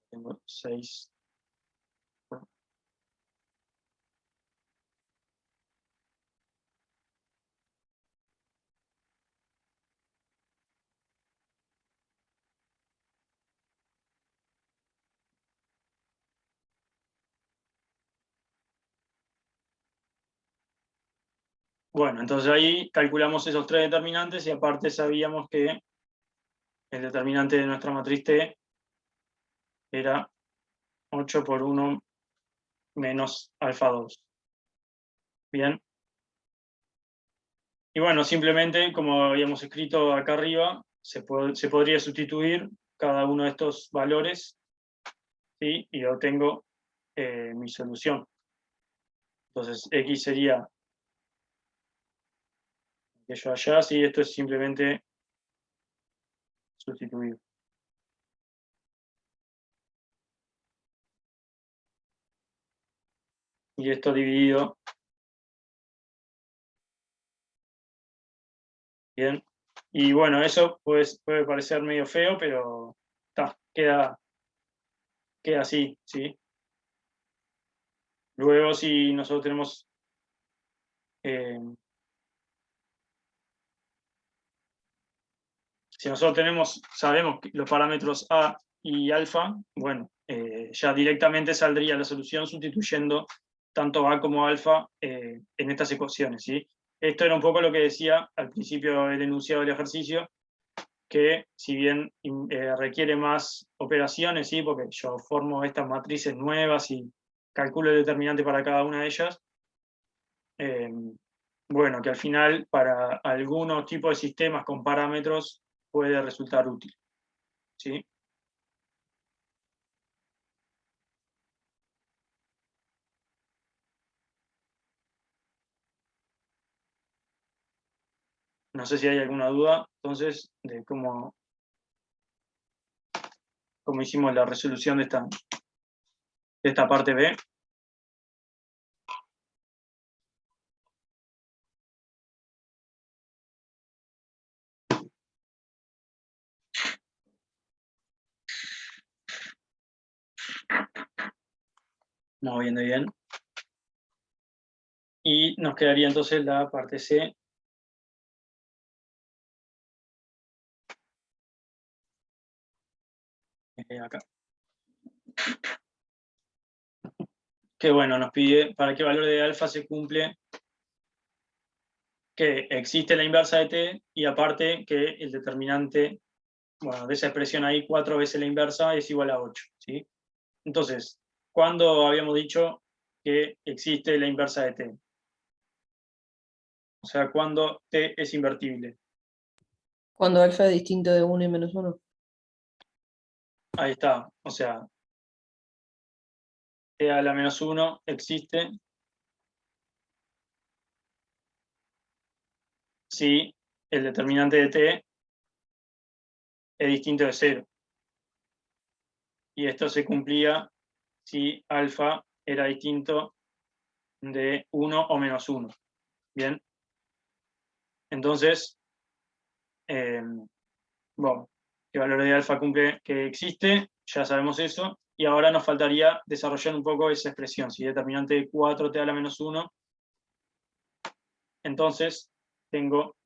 Speaker 1: Tengo 6. Bueno, entonces ahí calculamos esos 3 determinantes y aparte sabíamos que el determinante de nuestra matriz T era 8 por 1 menos alfa 2. Bien. Y bueno, simplemente, como habíamos escrito acá arriba, se podría sustituir cada uno de estos valores, ¿sí? Y obtengo mi solución. Entonces, X sería aquello allá, ¿sí? Esto es simplemente sustituir. Y esto dividido. Bien. Y bueno, eso puede parecer medio feo, pero queda así, ¿sí? Luego, si nosotros tenemos sabemos los parámetros A y alfa, bueno, ya directamente saldría la solución sustituyendo tanto A como alfa en estas ecuaciones, ¿sí? Esto era un poco lo que decía al principio del enunciado del ejercicio, que si bien requiere más operaciones, ¿sí? Porque yo formo estas matrices nuevas y calculo el determinante para cada una de ellas, bueno, que al final para algunos tipos de sistemas con parámetros puede resultar útil, ¿sí? No sé si hay alguna duda, entonces, de cómo hicimos la resolución de esta parte B. Vamos viendo bien. Y nos quedaría entonces la parte C. Acá. Que bueno, nos pide para qué valor de alfa se cumple que existe la inversa de t y aparte que el determinante, bueno, de esa expresión ahí 4 veces la inversa es igual a 8, ¿sí? Entonces, ¿cuándo habíamos dicho que existe la inversa de t? O sea, cuando t es invertible.
Speaker 4: Cuando alfa es distinto de 1 y menos 1.
Speaker 1: Ahí está, o sea, t a la menos 1 existe si el determinante de t es distinto de 0. y esto se cumplía si alfa era distinto de 1 o menos 1. Bien. Entonces, bueno, ¿qué valor de alfa cumple que existe? Ya sabemos eso. Y ahora nos faltaría desarrollar un poco esa expresión. Si determinante de 4 te da la menos 1, entonces tengo...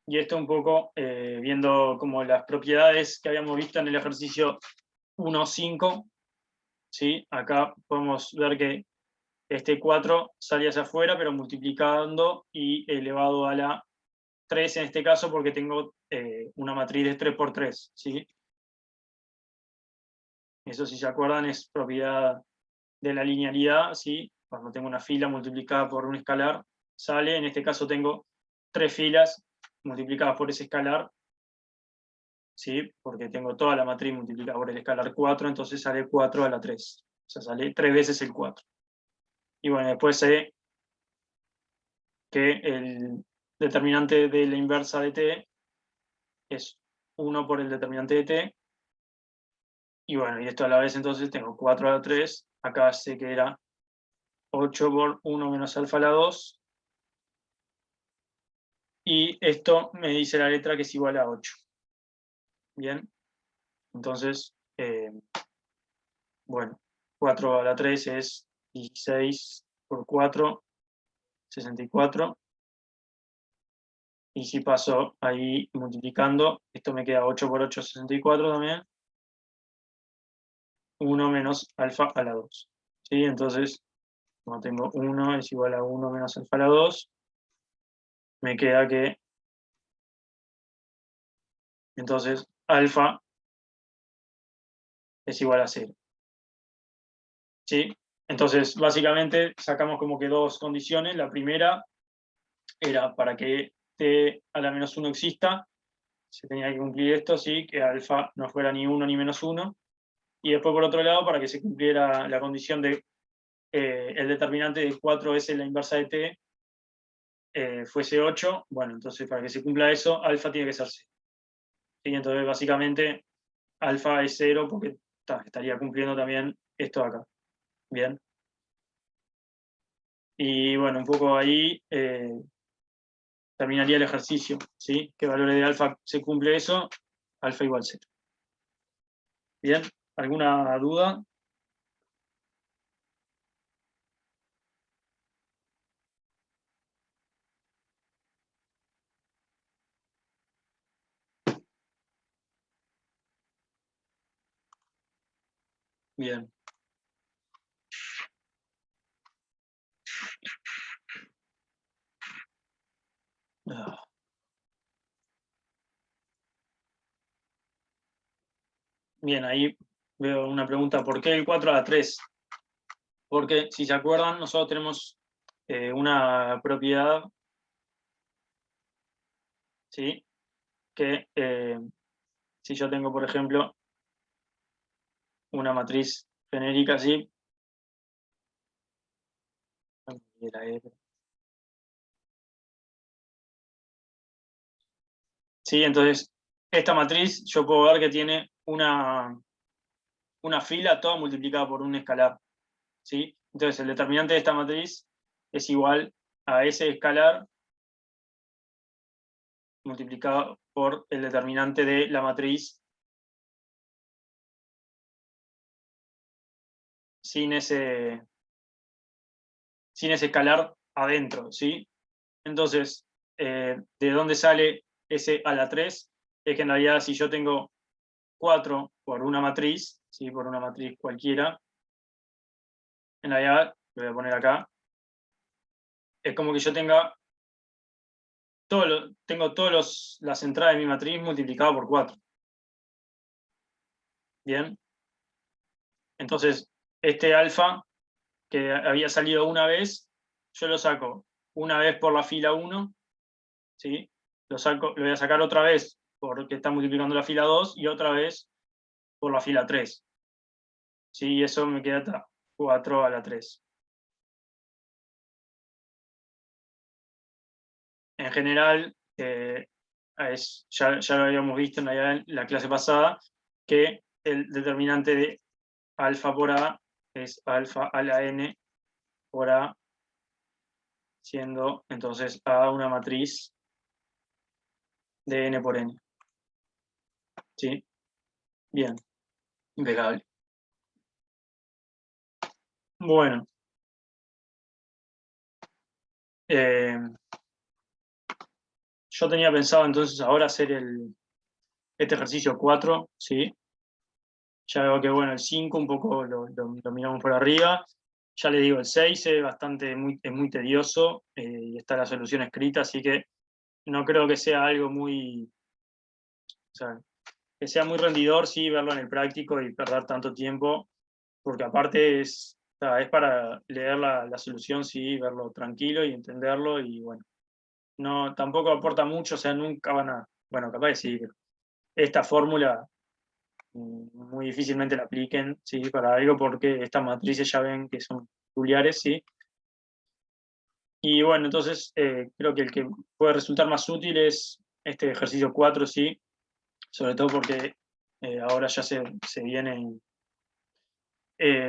Speaker 1: y esto un poco viendo como las propiedades que habíamos visto en el ejercicio 1.5, ¿sí? Acá podemos ver que este 4 sale hacia afuera, pero multiplicando y elevado a la 3 en este caso, porque tengo una matriz de 3 por 3, ¿sí? Eso, si se acuerdan, es propiedad de la linealidad, ¿sí? Cuando tengo una fila multiplicada por un escalar, sale. En este caso tengo 3 filas multiplicadas por ese escalar, ¿sí? Porque tengo toda la matriz multiplicada por el escalar 4, entonces sale 4 a la 3. O sea, sale 3 veces el 4. Y bueno, después sé que el determinante de la inversa de t es 1 por el determinante de t. Y bueno, y esto a la vez entonces tengo 4 a la 3. Acá sé que era 8 por 1 menos alfa a la 2. Y esto me dice la letra que es igual a 8. Bien. Entonces, bueno, 4 a la 3 es 16 por 4, 64. Y si paso ahí multiplicando, esto me queda 8 por 8, 64 también. 1 menos alfa a la 2. ¿Sí? Entonces, como tengo 1 es igual a 1 menos alfa a la 2, me queda que entonces alfa es igual a 0. ¿Sí? Entonces, básicamente sacamos como que dos condiciones. La primera era para que t a la menos 1 exista, se tenía que cumplir esto, ¿sí? Que alfa no fuera ni 1 ni menos 1. Y después, por otro lado, para que se cumpliera la condición de el determinante de 4S la inversa de t fuese 8, bueno, entonces para que se cumpla eso, alfa tiene que ser 0. ¿Sí? Entonces, básicamente, alfa es 0 porque estaría cumpliendo también esto de acá. Bien. Y bueno, un poco ahí terminaría el ejercicio, ¿sí? ¿Qué valores de alfa se cumple eso? Alfa igual 0. Bien, ¿alguna duda? Bien. Bien, ahí veo una pregunta, ¿por qué el 4 a la 3? Porque, si se acuerdan, nosotros tenemos una propiedad, ¿sí? Que si yo tengo, por ejemplo, una matriz genérica así, ¿sí? Entonces, esta matriz yo puedo ver que tiene una fila toda multiplicada por un escalar, ¿sí? Entonces, el determinante de esta matriz es igual a ese escalar multiplicado por el determinante de la matriz sin ese escalar adentro, ¿sí? Entonces, ¿de dónde sale ese a la 3? Es que en realidad si yo tengo 4 por una matriz, ¿sí? Por una matriz cualquiera, en realidad, lo voy a poner acá, es como que yo tenga tengo todas las entradas de mi matriz multiplicado por 4. Bien. Entonces, este alfa, que había salido una vez, yo lo saco una vez por la fila 1, ¿sí? Lo voy a sacar otra vez porque está multiplicando la fila 2 y otra vez por la fila 3. ¿Sí? Y eso me queda 4 a la 3. En general, ya lo habíamos visto en la clase pasada, que el determinante de alfa por A es alfa a la n por A, siendo entonces A una matriz de n por n. ¿Sí? Bien, impecable. Bueno. Yo tenía pensado entonces ahora hacer este ejercicio 4, ¿sí? Ya veo que bueno, el 5 un poco lo miramos por arriba. Ya les digo, el 6 es muy tedioso y está la solución escrita, así que no creo que sea algo muy, o sea, que sea muy rendidor, sí, verlo en el práctico y perder tanto tiempo, porque aparte es para leer la solución, sí, verlo tranquilo y entenderlo, y bueno, no, tampoco aporta mucho, o sea, nunca van a, bueno, capaz de sí, pero esta fórmula muy difícilmente la apliquen, ¿sí? Para algo, porque estas matrices ya ven que son peculiares, ¿sí? Y bueno, entonces creo que el que puede resultar más útil es este ejercicio 4, ¿sí? Sobre todo porque ahora ya se viene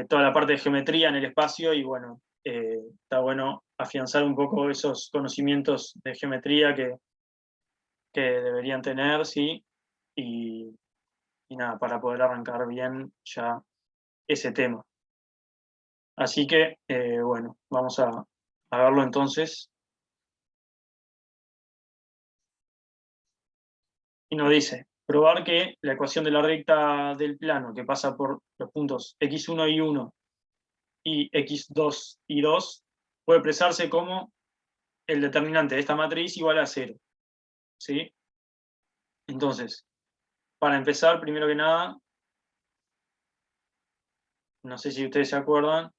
Speaker 1: toda la parte de geometría en el espacio y bueno, está bueno afianzar un poco esos conocimientos de geometría que deberían tener, ¿sí? Y nada, para poder arrancar bien ya ese tema. Así que, bueno, vamos a verlo entonces. Y nos dice, probar que la ecuación de la recta del plano que pasa por los puntos x1 y 1 y x2 y 2 puede expresarse como el determinante de esta matriz igual a 0. ¿Sí? Entonces, para empezar, primero que nada, no sé si ustedes se acuerdan,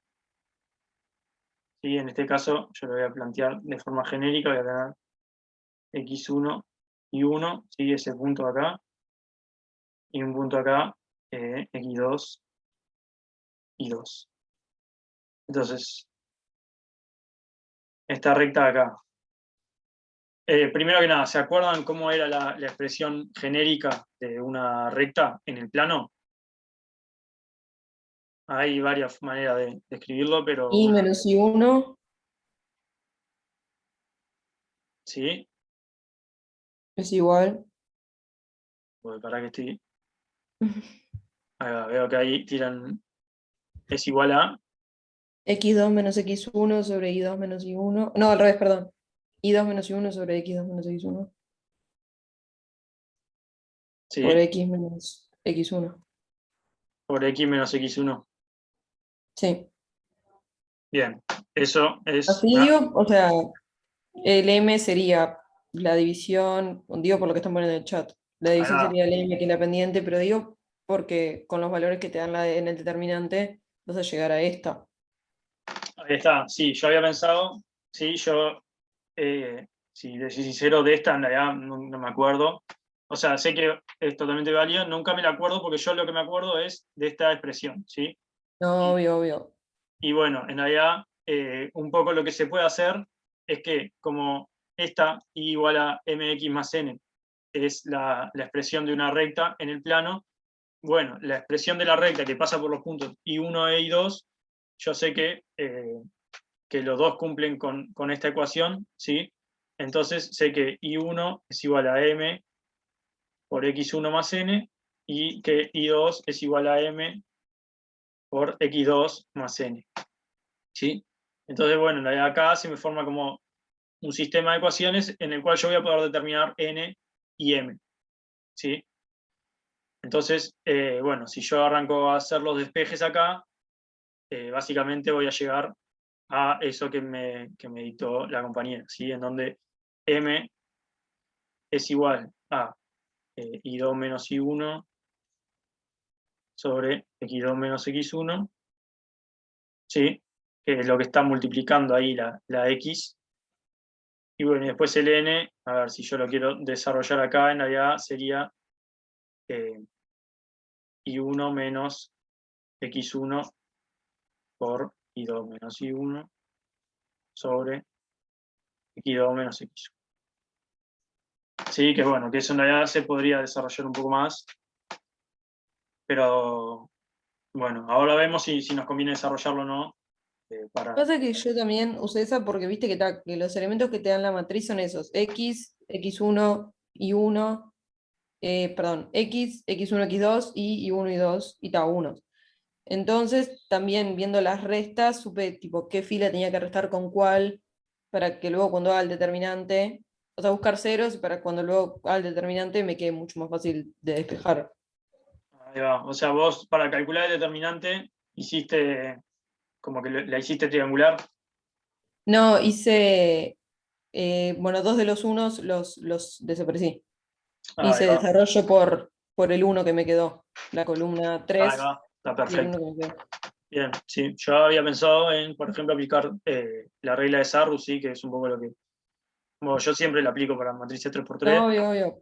Speaker 1: ¿sí? En este caso yo lo voy a plantear de forma genérica, voy a tener x1 y 1, ¿sí? Ese punto acá, y un punto acá, x2 y 2. Entonces, esta recta de acá. Primero que nada, ¿se acuerdan cómo era la expresión genérica de una recta en el plano? Hay varias maneras de escribirlo, pero
Speaker 4: Y menos I1
Speaker 1: ¿sí?
Speaker 4: es igual.
Speaker 1: Pues para que estoy. Veo que ahí tiran. Es igual a.
Speaker 4: X2 menos X1 sobre I2 menos I1. No, al revés, perdón. I2 menos I1 sobre X2 menos X1. Por
Speaker 1: ¿Sí?
Speaker 4: X menos X1.
Speaker 1: Por x menos x1.
Speaker 4: Sí.
Speaker 1: Bien. Eso es.
Speaker 4: Así digo, o sea, el M sería la división, digo por lo que están poniendo en el chat, la
Speaker 1: Ahí
Speaker 4: división
Speaker 1: va.
Speaker 4: sería el M que es la pendiente, pero digo porque con los valores que te dan en el determinante vas a llegar a esta.
Speaker 1: Ahí está. Sí, yo había pensado. Sí, yo. Si de sincero, de esta en realidad no me acuerdo. O sea, sé que es totalmente válido, nunca me la acuerdo porque yo lo que me acuerdo es de esta expresión, ¿sí?
Speaker 4: No, obvio, obvio.
Speaker 1: Y bueno, en realidad, un poco lo que se puede hacer es que como esta I igual a mx más n es la expresión de una recta en el plano, bueno, la expresión de la recta que pasa por los puntos I1 e I2, yo sé que los dos cumplen con esta ecuación, ¿sí? Entonces sé que I1 es igual a m por x1 más n y que I2 es igual a m por x2 más n. ¿Sí? Entonces, bueno, acá se me forma como un sistema de ecuaciones en el cual yo voy a poder determinar n y m. ¿Sí? Entonces, bueno, si yo arranco a hacer los despejes acá, básicamente voy a llegar a eso que me dictó la compañera, ¿sí? En donde m es igual a i2 menos i1 sobre x2 menos x1, ¿sí? Que es lo que está multiplicando ahí la x. Y bueno, y después el n, a ver si yo lo quiero desarrollar acá, en realidad sería i1 menos x1 por i2 menos i1 sobre x2 menos x1. Sí, que bueno, que eso en realidad se podría desarrollar un poco más. Pero bueno, ahora vemos si nos conviene desarrollarlo o no. Para...
Speaker 4: Pasa que yo también usé esa porque viste que los elementos que te dan la matriz son esos, X, X1 y 1, perdón, X, X1, X2 y Y1 y 2 y ta 1. Entonces, también viendo las restas, supe tipo qué fila tenía que restar con cuál, para que luego cuando haga el determinante, o sea, buscar ceros, para cuando luego haga el determinante me quede mucho más fácil de despejar.
Speaker 1: Ahí va. O sea, vos para calcular el determinante hiciste como que la hiciste triangular.
Speaker 4: No, hice, bueno, dos de los unos los desaparecí.
Speaker 1: Ahí
Speaker 4: Hice
Speaker 1: va,
Speaker 4: desarrollo por el uno que me quedó, la columna
Speaker 1: ahí
Speaker 4: 3
Speaker 1: va, está
Speaker 4: y el uno
Speaker 1: perfecto.
Speaker 4: que me quedó.
Speaker 1: Bien, sí. Yo había pensado en, por ejemplo, aplicar la regla de Sarru, sí, que es un poco lo que. Bueno, yo siempre la aplico para matrices 3x3,
Speaker 4: No, obvio, obvio.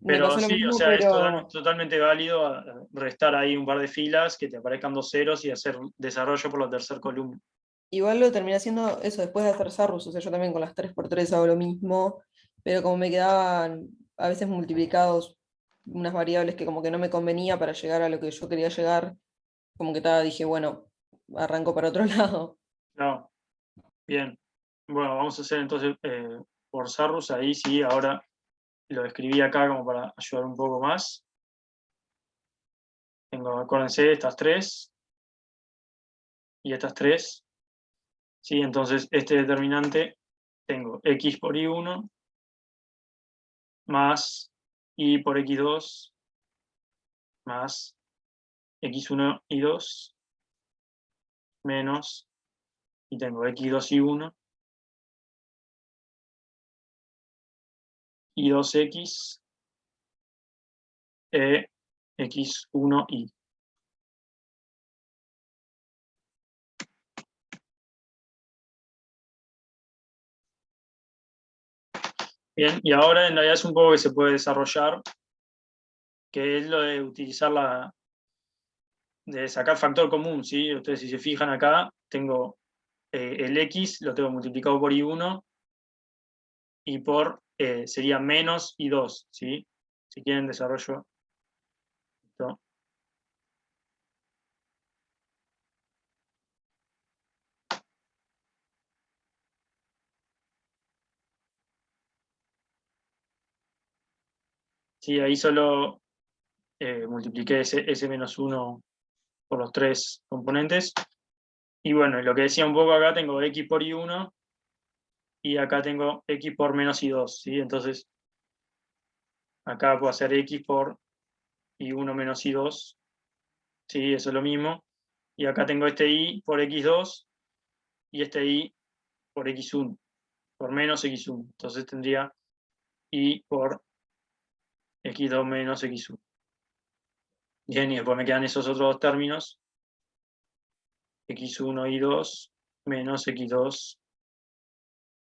Speaker 4: Me
Speaker 1: pero
Speaker 4: pasó lo
Speaker 1: sí, o
Speaker 4: mismo,
Speaker 1: sea, es
Speaker 4: pero
Speaker 1: totalmente válido restar ahí un par de filas, que te aparezcan dos ceros y hacer desarrollo por la tercera columna.
Speaker 4: igual lo terminé haciendo eso después de hacer Sarrus, o sea, yo también con las 3x3 hago lo mismo, pero como me quedaban a veces multiplicados unas variables que como que no me convenía para llegar a lo que yo quería llegar, como que estaba, dije, bueno, arranco para otro lado.
Speaker 1: No, bien. Bueno, vamos a hacer entonces por Sarrus, ahí sí, ahora lo escribí acá como para ayudar un poco más. Tengo, acuérdense, estas tres y estas tres. ¿Sí? Entonces, este determinante tengo x por y1 más y por x2 más x1 y 2 menos, y tengo x2 y 1 y 2x x1 y. Bien, y ahora en realidad es un poco que se puede desarrollar, que es lo de utilizar de sacar factor común, ¿sí? Ustedes si se fijan acá, tengo el x, lo tengo multiplicado por y1 y por, sería menos y2, ¿sí? Si quieren desarrollo esto. Sí, ahí solo multipliqué ese menos 1 por los tres componentes. Y bueno, lo que decía un poco acá, tengo x por y1 y acá tengo x por menos y2, ¿sí? Entonces, acá puedo hacer x por y1 menos y2, ¿sí? Eso es lo mismo. Y acá tengo este y por x2 y este y por x1, por menos x1. Entonces tendría y por x2 menos x1. Bien, y después me quedan esos otros dos términos, x1 y 2 menos x2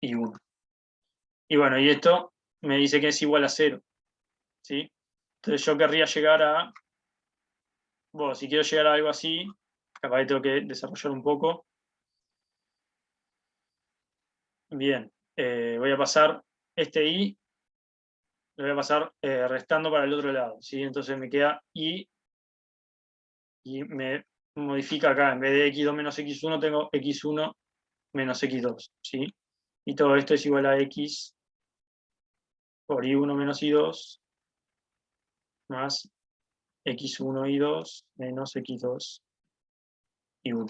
Speaker 1: y 1. Y bueno, y esto me dice que es igual a 0, ¿sí? Entonces yo querría llegar a, bueno, si quiero llegar a algo así, capaz que tengo que desarrollar un poco. Bien, voy a pasar este i, lo voy a pasar restando para el otro lado, ¿sí? Entonces me queda i y me modifica acá, en vez de x2 menos x1 tengo x1 menos x2, ¿sí? Y todo esto es igual a x por y1 menos y2 más x1 y 2 menos x2 y 1.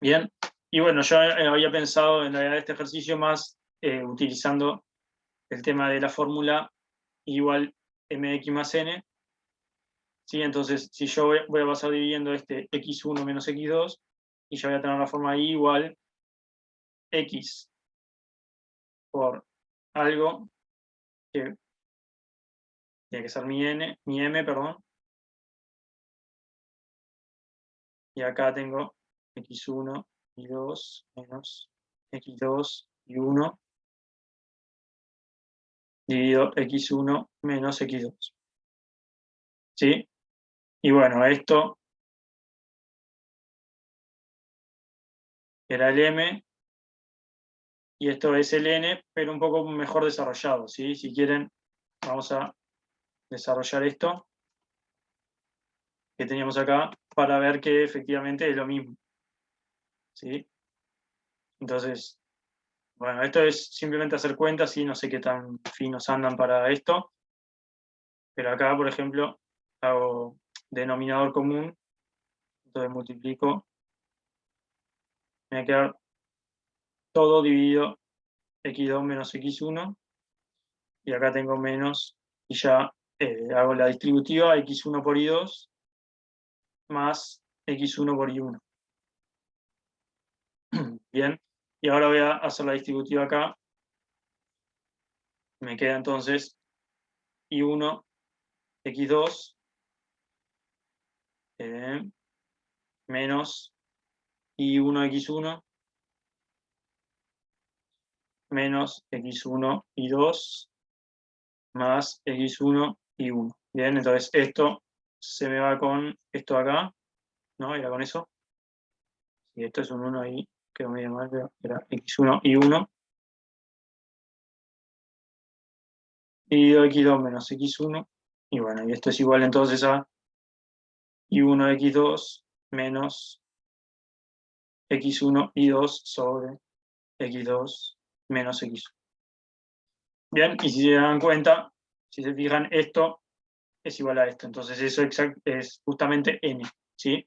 Speaker 1: Bien, y bueno, yo había pensado en realidad este ejercicio más utilizando el tema de la fórmula igual mx más n, ¿sí? Entonces, si yo voy a pasar dividiendo este x1 menos x2, y yo voy a tener la forma i igual x por algo que tiene que ser mi m, perdón, y acá tengo x1 y 2 menos x2 y 1 dividido x1 menos x2. ¿Sí? Y bueno, esto era el m y esto es el n, pero un poco mejor desarrollado, ¿sí? Si quieren, vamos a desarrollar esto que teníamos acá para ver que efectivamente es lo mismo. ¿Sí? Entonces, bueno, esto es simplemente hacer cuentas y no sé qué tan finos andan para esto, pero acá, por ejemplo, hago denominador común, entonces multiplico, me va a quedar todo dividido x2 menos x1, y acá tengo menos, y ya hago la distributiva x1 por y2 más x1 por y1. Bien, y ahora voy a hacer la distributiva acá. Me queda entonces y1 x2 menos y1 x1 menos x1 y2 más x1 y1. Bien, entonces esto se me va con esto acá, ¿no? Era con eso. Y esto es un 1 ahí, quedó medio mal, pero era x1 y1. Y x2 menos x1. Y bueno, y esto es igual entonces a y1 x2 menos x1 y2 sobre x2 menos x1. Bien, y si se dan cuenta, si se fijan, esto es igual a esto. Entonces eso es justamente n, ¿sí?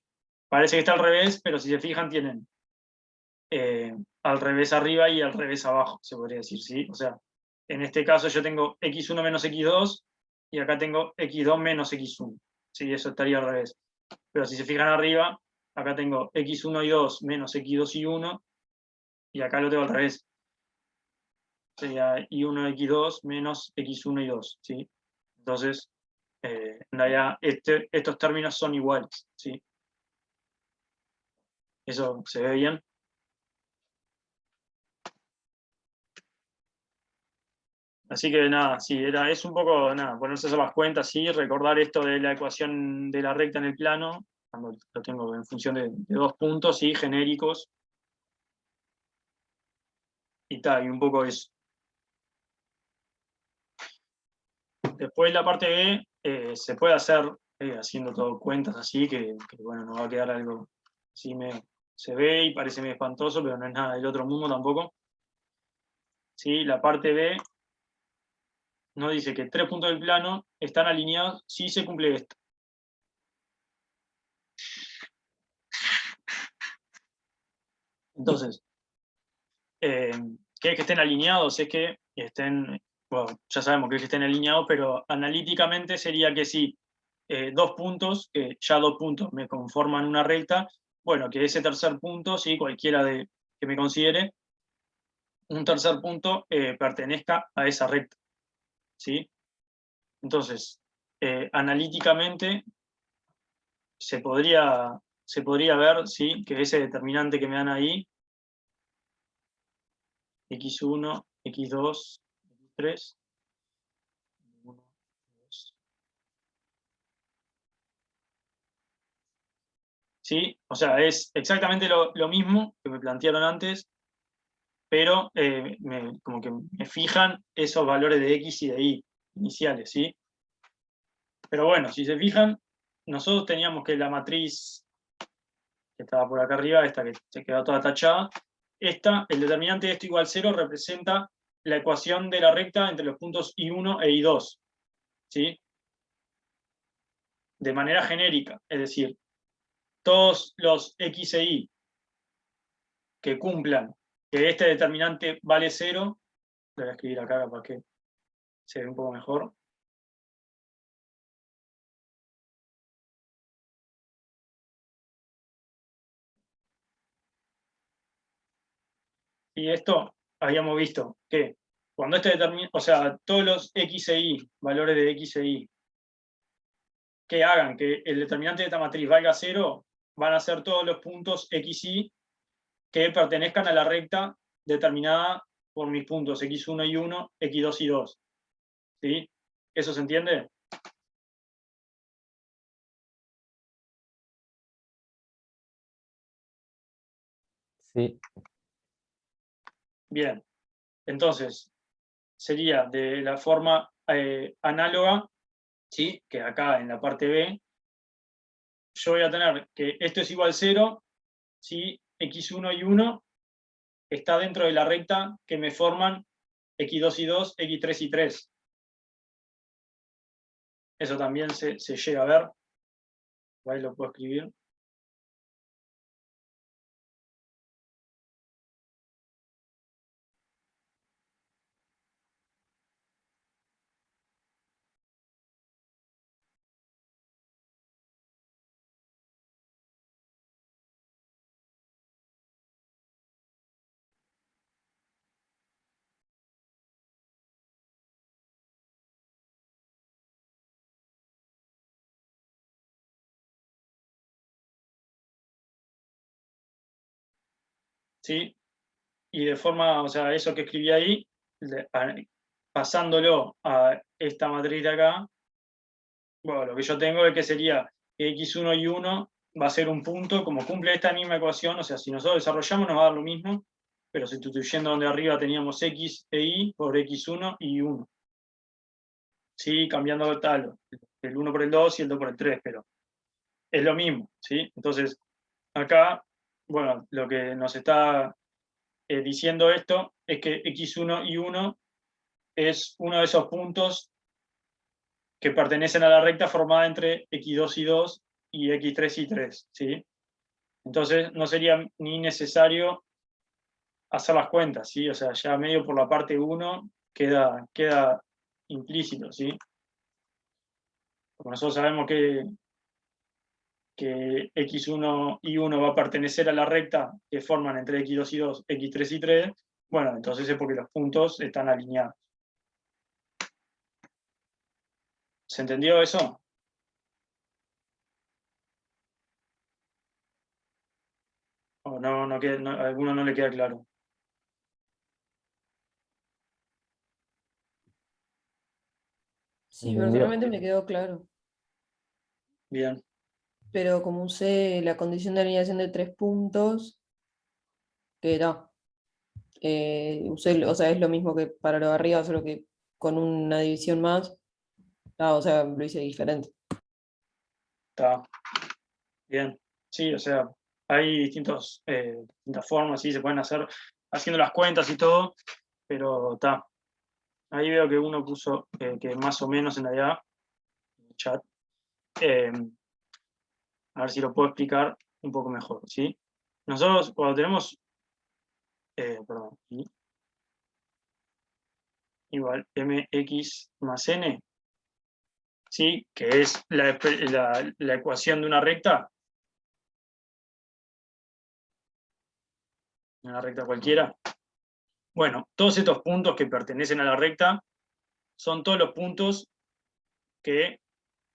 Speaker 1: Parece que está al revés, pero si se fijan tienen al revés arriba y al revés abajo, se podría decir, ¿sí? O sea, en este caso yo tengo x1 menos x2 y acá tengo x2 menos x1. Sí, eso estaría al revés. Pero si se fijan arriba, acá tengo x1 y 2 menos x2 y 1 y acá lo tengo al revés. Sería y1 x2 menos x1 y 2, ¿sí? Entonces, en realidad estos términos son iguales, ¿sí? ¿Eso se ve bien? Así que nada, sí, es un poco, nada, ponerse a hacer las cuentas, sí, recordar esto de la ecuación de la recta en el plano, cuando lo tengo en función de 2 puntos, sí, genéricos, y tal, y un poco eso. Después la parte B se puede hacer haciendo todo cuentas así, que bueno, nos va a quedar algo así, se ve y parece medio espantoso, pero no es nada del otro mundo tampoco. ¿Sí? La parte B nos dice que 3 puntos del plano están alineados si se cumple esto. Entonces, ¿qué es que estén alineados? Es que estén, bueno, ya sabemos que es que estén alineados, pero analíticamente sería que si 2 puntos, que ya 2 puntos me conforman una recta, bueno, que ese tercer punto, sí, cualquiera que me considere, un tercer punto pertenezca a esa recta, ¿sí? Entonces, analíticamente se podría ver, ¿sí? Que ese determinante que me dan ahí, x1, x2, x3, 1, 2. ¿Sí? O sea, es exactamente lo mismo que me plantearon antes, pero como que me fijan esos valores de x y de y iniciales, ¿sí? Pero bueno, si se fijan, nosotros teníamos que la matriz que estaba por acá arriba, esta que se quedó toda tachada, el determinante de esto igual 0 representa la ecuación de la recta entre los puntos I1 e I2, ¿sí? De manera genérica, es decir, todos los x e y que cumplan que este determinante vale 0, lo voy a escribir acá para que se vea un poco mejor. Y esto habíamos visto que cuando este determinante, o sea, todos los x e y, valores de x e y, que hagan que el determinante de esta matriz valga 0, van a ser todos los puntos x, y que pertenezcan a la recta determinada por mis puntos x1 y 1, x2 y 2. ¿Sí? ¿Eso se entiende?
Speaker 5: Sí,
Speaker 1: Bien. Entonces, sería de la forma análoga, ¿sí? Que acá en la parte B, yo voy a tener que esto es igual a 0 si x1 y 1 está dentro de la recta que me forman x2 y 2, x3 y 3. Eso también se llega a ver. Ahí lo puedo escribir. ¿Sí? Y de forma, o sea, eso que escribí ahí, pasándolo a esta matriz de acá, bueno, lo que yo tengo es que sería x1 y 1 va a ser un punto, como cumple esta misma ecuación, o sea, si nosotros desarrollamos nos va a dar lo mismo, pero sustituyendo donde arriba teníamos x e y por x1 y 1. Sí, cambiando tal, el 1 por el 2 y el 2 por el 3, pero es lo mismo, ¿sí? Entonces, acá, bueno, lo que nos está diciendo esto es que x1 y 1 es uno de esos puntos que pertenecen a la recta formada entre x2 y 2 y x3 y 3, ¿sí? Entonces no sería ni necesario hacer las cuentas, ¿sí? O sea, ya medio por la parte 1 queda implícito, ¿sí? Porque nosotros sabemos que x1 y 1 va a pertenecer a la recta que forman entre x2 y 2, x3 y 3, bueno, entonces es porque los puntos están alineados. ¿Se entendió eso? ¿O no, a alguno no le queda claro?
Speaker 4: Sí,
Speaker 5: ¿Entendió?
Speaker 4: personalmente me quedó claro.
Speaker 1: Bien,
Speaker 4: Pero como usé la condición de alineación de 3 puntos, que no. O sea, es lo mismo que para lo de arriba, solo que con una división más. O sea, lo hice diferente.
Speaker 1: está bien. Sí, o sea, hay distintas formas, sí, se pueden hacer haciendo las cuentas y todo, pero está. Ahí veo que uno puso que más o menos en realidad, en el chat. A ver si lo puedo explicar un poco mejor, ¿sí? Nosotros cuando tenemos, perdón, igual mx más n, ¿sí? Que es la ecuación de una recta cualquiera. Bueno, todos estos puntos que pertenecen a la recta son todos los puntos que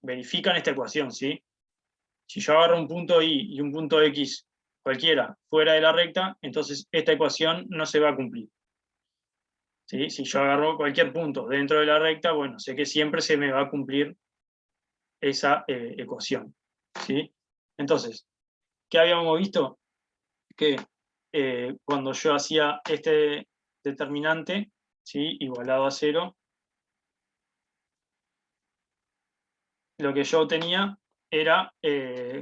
Speaker 1: verifican esta ecuación, ¿sí? Si yo agarro un punto y y un punto x cualquiera fuera de la recta, entonces esta ecuación no se va a cumplir. ¿Sí? Si yo agarro cualquier punto dentro de la recta, bueno, sé que siempre se me va a cumplir esa ecuación, ¿sí? Entonces, ¿qué habíamos visto? Que cuando yo hacía este determinante, ¿sí? Igualado a 0, lo que yo tenía era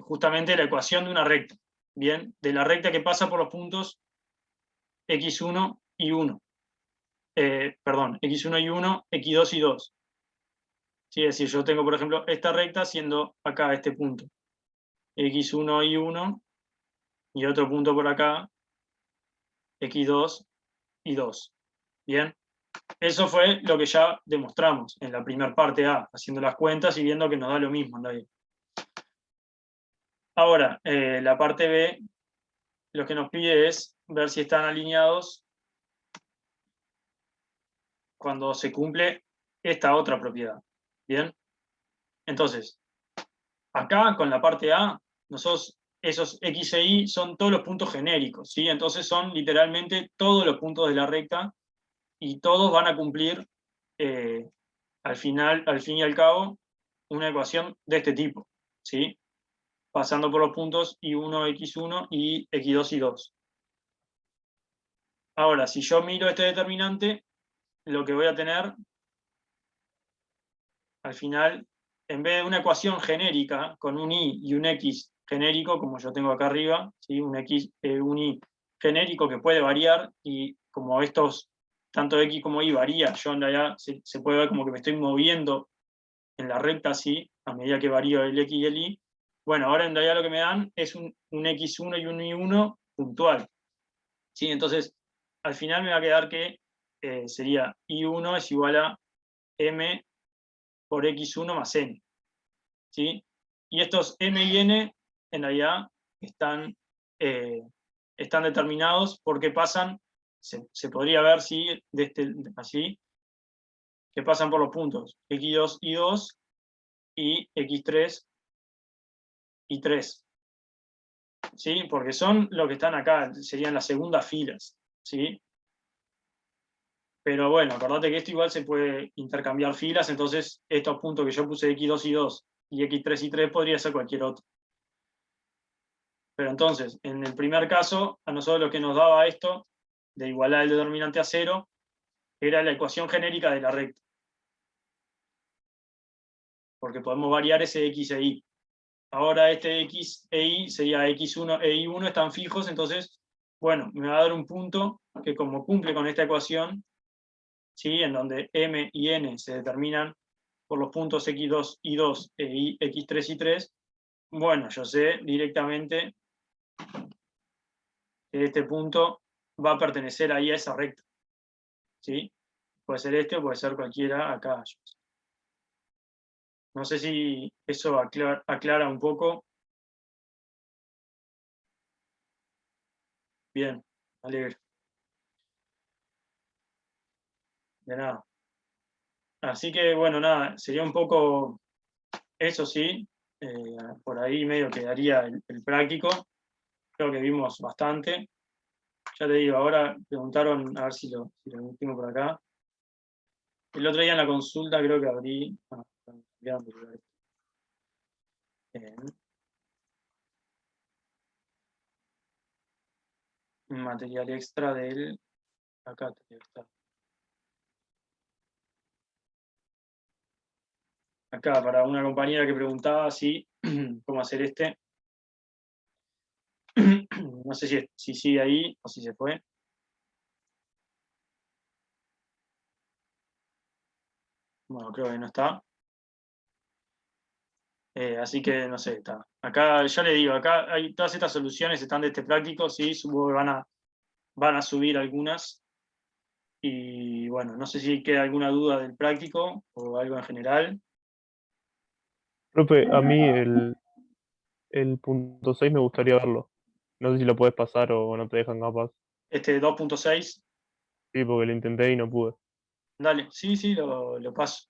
Speaker 1: justamente la ecuación de una recta, ¿bien? De la recta que pasa por los puntos x1 y 1. Perdón, x1 y 1, x2 y 2. ¿Sí? Es decir, yo tengo, por ejemplo, esta recta siendo acá este punto, x1 y 1, y otro punto por acá, x2 y 2. ¿Bien? Eso fue lo que ya demostramos en la primera parte A, haciendo las cuentas y viendo que nos da lo mismo. ¿No? Ahora, la parte B, lo que nos pide es ver si están alineados cuando se cumple esta otra propiedad. ¿Bien? Entonces, acá con la parte A, nosotros esos x e y son todos los puntos genéricos, ¿sí? Entonces son literalmente todos los puntos de la recta y todos van a cumplir al fin y al cabo, una ecuación de este tipo, ¿sí? Pasando por los puntos y1, x1 y x2 y 2. Ahora, si yo miro este determinante, lo que voy a tener al final, en vez de una ecuación genérica con un y y un x genérico, como yo tengo acá arriba, ¿sí? Un y genérico que puede variar, y como estos, tanto x como y varía, yo en realidad se puede ver como que me estoy moviendo en la recta así, a medida que varío el x y el y. Bueno, ahora en realidad lo que me dan es un x1 y un y1 puntual. ¿Sí? Entonces, al final me va a quedar que sería y1 es igual a m por x1 más n. ¿Sí? Y estos m y n en realidad están determinados porque pasan, se podría ver si así, que pasan por los puntos x2 y 2 y x3 y 3. ¿Sí? Porque son los que están acá, serían las segundas filas. ¿Sí? Pero bueno, acordate que esto igual se puede intercambiar filas, entonces estos puntos que yo puse x2 y 2 y x3 y 3 podría ser cualquier otro. Pero entonces, en el primer caso, a nosotros lo que nos daba esto, de igualar el determinante a 0, era la ecuación genérica de la recta. Porque podemos variar ese x e y. Ahora este x e y sería x1 e y1, están fijos, entonces, bueno, me va a dar un punto que como cumple con esta ecuación, ¿sí? En donde m y n se determinan por los puntos x2 y 2 e x3 y 3, bueno, yo sé directamente que este punto va a pertenecer ahí a esa recta. ¿Sí? Puede ser este o puede ser cualquiera acá. No sé si eso aclara un poco. Bien, me alegro. De nada. Así que, bueno, nada, sería un poco eso, sí. Por ahí medio quedaría el práctico. Creo que vimos bastante. Ya te digo, ahora preguntaron, a ver si lo último por acá. El otro día en la consulta creo que abrí. Cambiaron de lugar. Material extra del. Acá tendría que estar. Acá, para una compañera que preguntaba si cómo hacer este. No sé si sigue ahí o si se fue. Bueno, creo que no está. Así que no sé, está. Acá, ya le digo, acá hay todas estas soluciones están de este práctico, sí, supongo que van a subir algunas. Y bueno, no sé si queda alguna duda del práctico o algo en general.
Speaker 6: Profe, a mí el punto 6 me gustaría verlo. No sé si lo puedes pasar o no te dejan capaz.
Speaker 1: Este 2.6,
Speaker 6: Sí, porque lo intenté y no pude.
Speaker 1: dale, sí, sí, lo paso.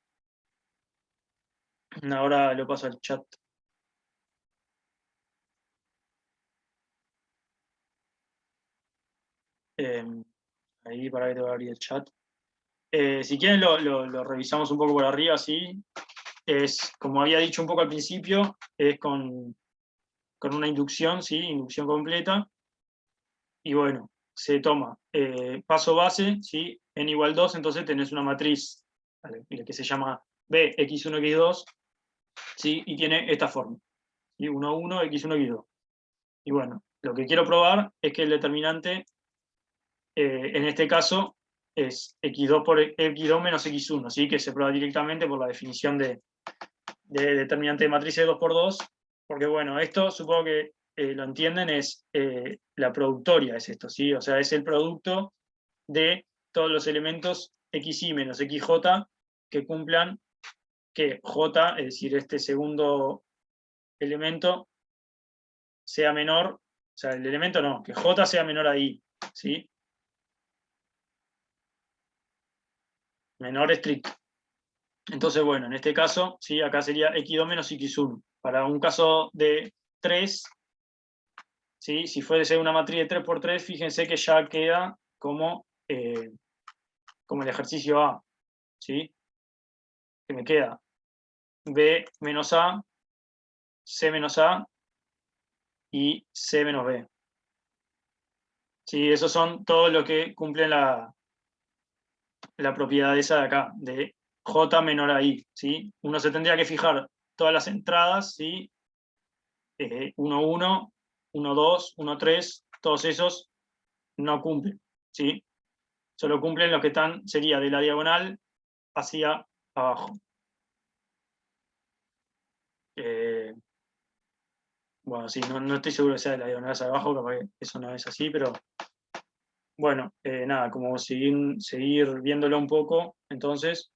Speaker 1: Ahora lo paso al chat. Eh, Ahí para que te voy a abrir el chat. Si quieren lo revisamos un poco por arriba, sí. Es, como había dicho un poco al principio, es con una inducción, ¿sí? Inducción completa. Y bueno, se toma paso base, ¿sí? N igual 2, entonces tenés una matriz, ¿vale? Que se llama B, x1, x2, ¿sí? Y tiene esta forma, ¿sí? 1, 1, x1, x2. Y bueno, lo que quiero probar es que el determinante, en este caso, es x2 por x2 menos x1, ¿sí? Que se prueba directamente por la definición de determinante de matrices 2 por 2, porque bueno, esto supongo que lo entienden, es la productoria, es esto, ¿sí? O sea, es el producto de todos los elementos xy menos xj que cumplan que j, es decir, este segundo elemento, sea menor, o sea, el elemento no, que j sea menor a i, ¿sí? Menor estricto. Entonces, bueno, en este caso, ¿sí? Acá sería x2 menos x1. Para un caso de 3, ¿sí? Si fuese una matriz de 3 por 3, fíjense que ya queda como el ejercicio A, ¿sí? Que me queda B menos A, C menos A y C menos B. ¿Sí? Esos son todos los que cumplen la propiedad esa de acá, de J menor a I, ¿sí? Uno se tendría que fijar todas las entradas, ¿sí? 1, 1, 1, 2, 1, 3, todos esos no cumplen, ¿sí? Solo cumplen los que están, sería de la diagonal hacia abajo. Bueno, sí, no estoy seguro que sea de la diagonal hacia abajo, capaz que eso no es así, pero bueno, nada, como seguir viéndolo un poco, entonces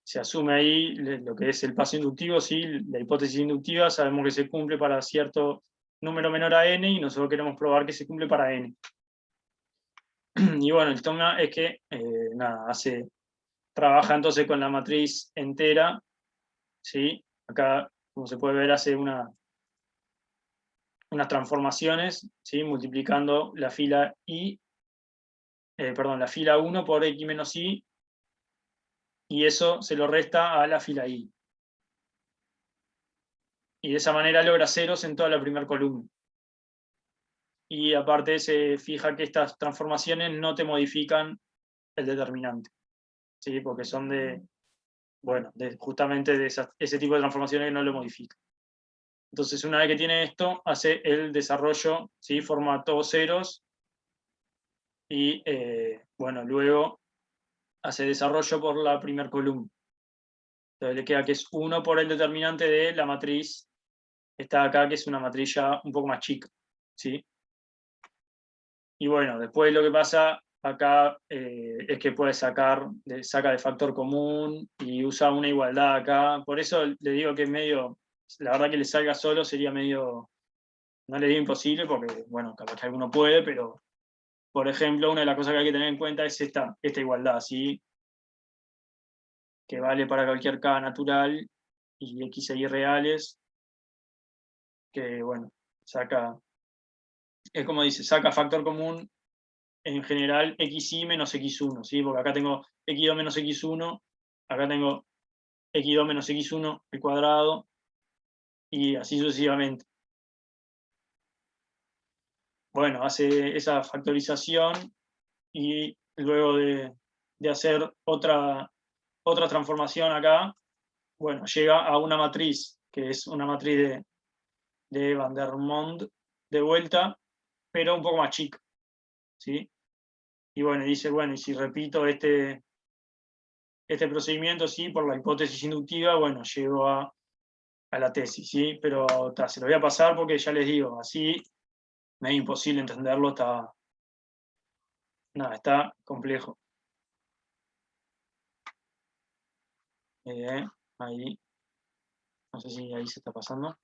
Speaker 1: se asume ahí lo que es el paso inductivo, ¿sí? La hipótesis inductiva, sabemos que se cumple para cierto número menor a n y nosotros queremos probar que se cumple para n. Y bueno, el tema es que, nada, trabaja entonces con la matriz entera, ¿sí? Acá, como se puede ver, hace unas transformaciones, ¿sí? Multiplicando la fila la fila 1 por x menos y, y eso se lo resta a la fila i. Y de esa manera logra ceros en toda la primera columna. Y aparte se fija que estas transformaciones no te modifican el determinante, ¿sí? Porque son justamente de ese tipo de transformaciones que no lo modifican. Entonces, una vez que tiene esto, hace el desarrollo, ¿sí? Forma todos ceros y, luego hace desarrollo por la primera columna. Entonces le queda que es 1 por el determinante de la matriz, está acá, que es una matriz ya un poco más chica, ¿sí? Y bueno, después lo que pasa acá es que puede saca de factor común y usa una igualdad acá. Por eso le digo que es medio, la verdad que le salga solo sería medio, no le digo imposible, porque bueno, capaz que alguno puede, pero por ejemplo, una de las cosas que hay que tener en cuenta es esta igualdad, ¿sí? Que vale para cualquier k natural y x e y reales, que bueno, es como dice, saca factor común en general xy menos x1, ¿sí? Porque acá tengo x2 menos x1, acá tengo x2 menos x1 al cuadrado, y así sucesivamente. Bueno, hace esa factorización y luego de hacer otra transformación acá, bueno, llega a una matriz, que es una matriz de Van der Monde de vuelta, pero un poco más chica, ¿sí? Y bueno, dice, bueno, y si repito este procedimiento, ¿sí? Por la hipótesis inductiva, bueno, llego a la tesis, ¿sí? Pero se lo voy a pasar porque ya les digo, así me es imposible entenderlo, está complejo. Ahí, no sé si ahí se está pasando.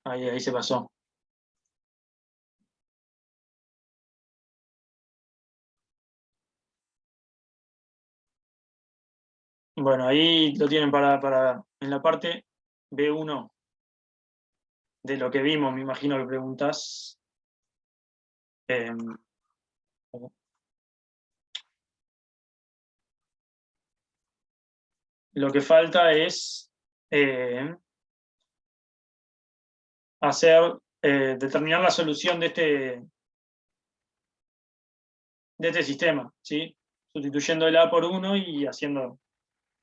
Speaker 1: Ahí se pasó. Bueno, ahí lo tienen en la parte B1 de lo que vimos, me imagino que preguntas. Lo que falta es determinar la solución de este sistema, ¿sí? Sustituyendo el A por 1 y haciendo,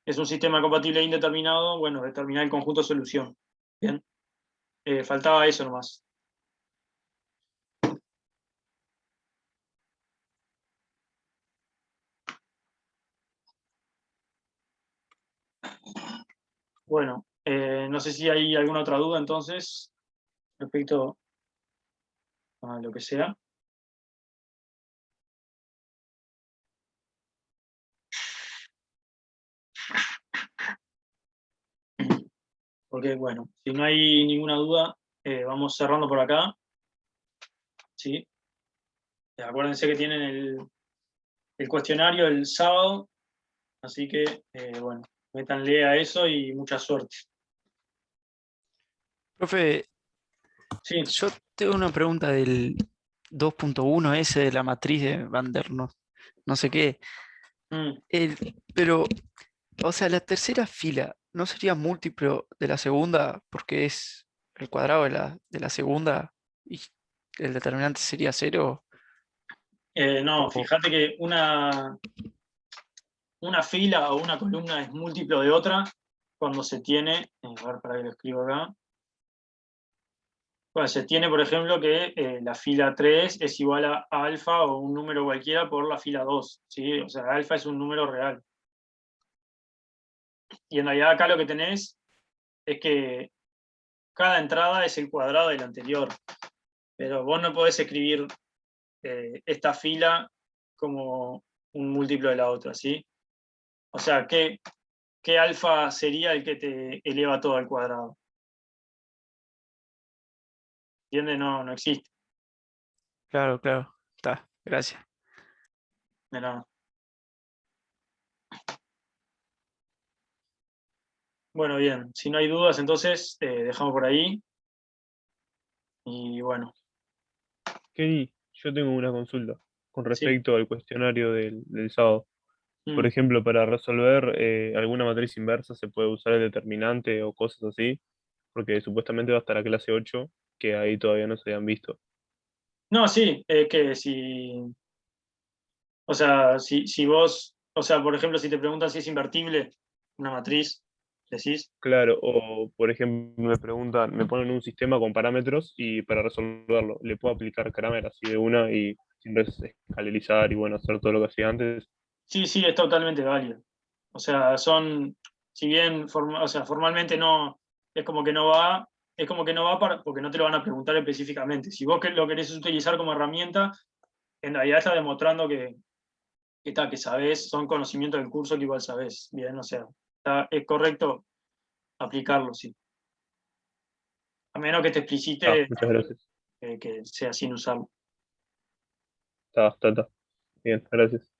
Speaker 1: es un sistema compatible e indeterminado, bueno, determinar el conjunto de solución. Bien, faltaba eso nomás. Bueno, no sé si hay alguna otra duda entonces respecto a lo que sea. Porque, bueno, si no hay ninguna duda, vamos cerrando por acá. ¿Sí? Acuérdense que tienen el cuestionario el sábado, así que, bueno, métanle a eso y mucha suerte.
Speaker 3: Profe,
Speaker 1: Sí,
Speaker 3: yo tengo una pregunta del 2.1 ese de la matriz de Van der no sé qué.
Speaker 1: mm,
Speaker 3: Pero, o sea, la tercera fila no sería múltiplo de la segunda porque es el cuadrado de la segunda y el determinante sería 0.
Speaker 1: No,
Speaker 6: O-
Speaker 1: fíjate que una fila o una columna es múltiplo de otra cuando se tiene, a ver, para que lo escribo acá. Bueno, se tiene, por ejemplo, que la fila 3 es igual a alfa o un número cualquiera por la fila 2, ¿sí? O sea, alfa es un número real. Y en realidad acá lo que tenés es que cada entrada es el cuadrado del anterior, pero vos no podés escribir esta fila como un múltiplo de la otra, ¿sí? O sea, ¿qué alfa sería el que te eleva todo al cuadrado? ¿Entiendes? No existe.
Speaker 3: Claro, claro. Está, gracias.
Speaker 1: De nada. Bueno, bien. Si no hay dudas, entonces dejamos por ahí. Y bueno,
Speaker 6: Kelly, yo tengo una consulta con
Speaker 1: sí.
Speaker 6: respecto al cuestionario del sábado. Por
Speaker 1: Mm.
Speaker 6: ejemplo, para resolver alguna matriz inversa se puede usar el determinante o cosas así, porque supuestamente va hasta la clase 8 que ahí todavía no se habían visto.
Speaker 1: No, sí, es que si, o sea, si vos, o sea, por ejemplo, si te preguntan si es invertible una matriz, decís,
Speaker 6: Claro, o por ejemplo me preguntan, me ponen un sistema con parámetros y para resolverlo, ¿le puedo aplicar Kramer así de una y sin escalerizar y bueno, hacer todo lo que hacía antes?
Speaker 1: sí, sí, es totalmente válido. O sea, si bien o sea, formalmente no, es como que no va, es como que no va porque no te lo van a preguntar específicamente. Si vos lo querés utilizar como herramienta, en realidad está demostrando que sabés, son conocimientos del curso que igual sabés. Bien, o sea, es correcto aplicarlo, sí. A menos que te
Speaker 6: Ah,
Speaker 1: explicite
Speaker 6: muchas gracias.
Speaker 1: que sea sin usarlo.
Speaker 6: Está. Bien, gracias.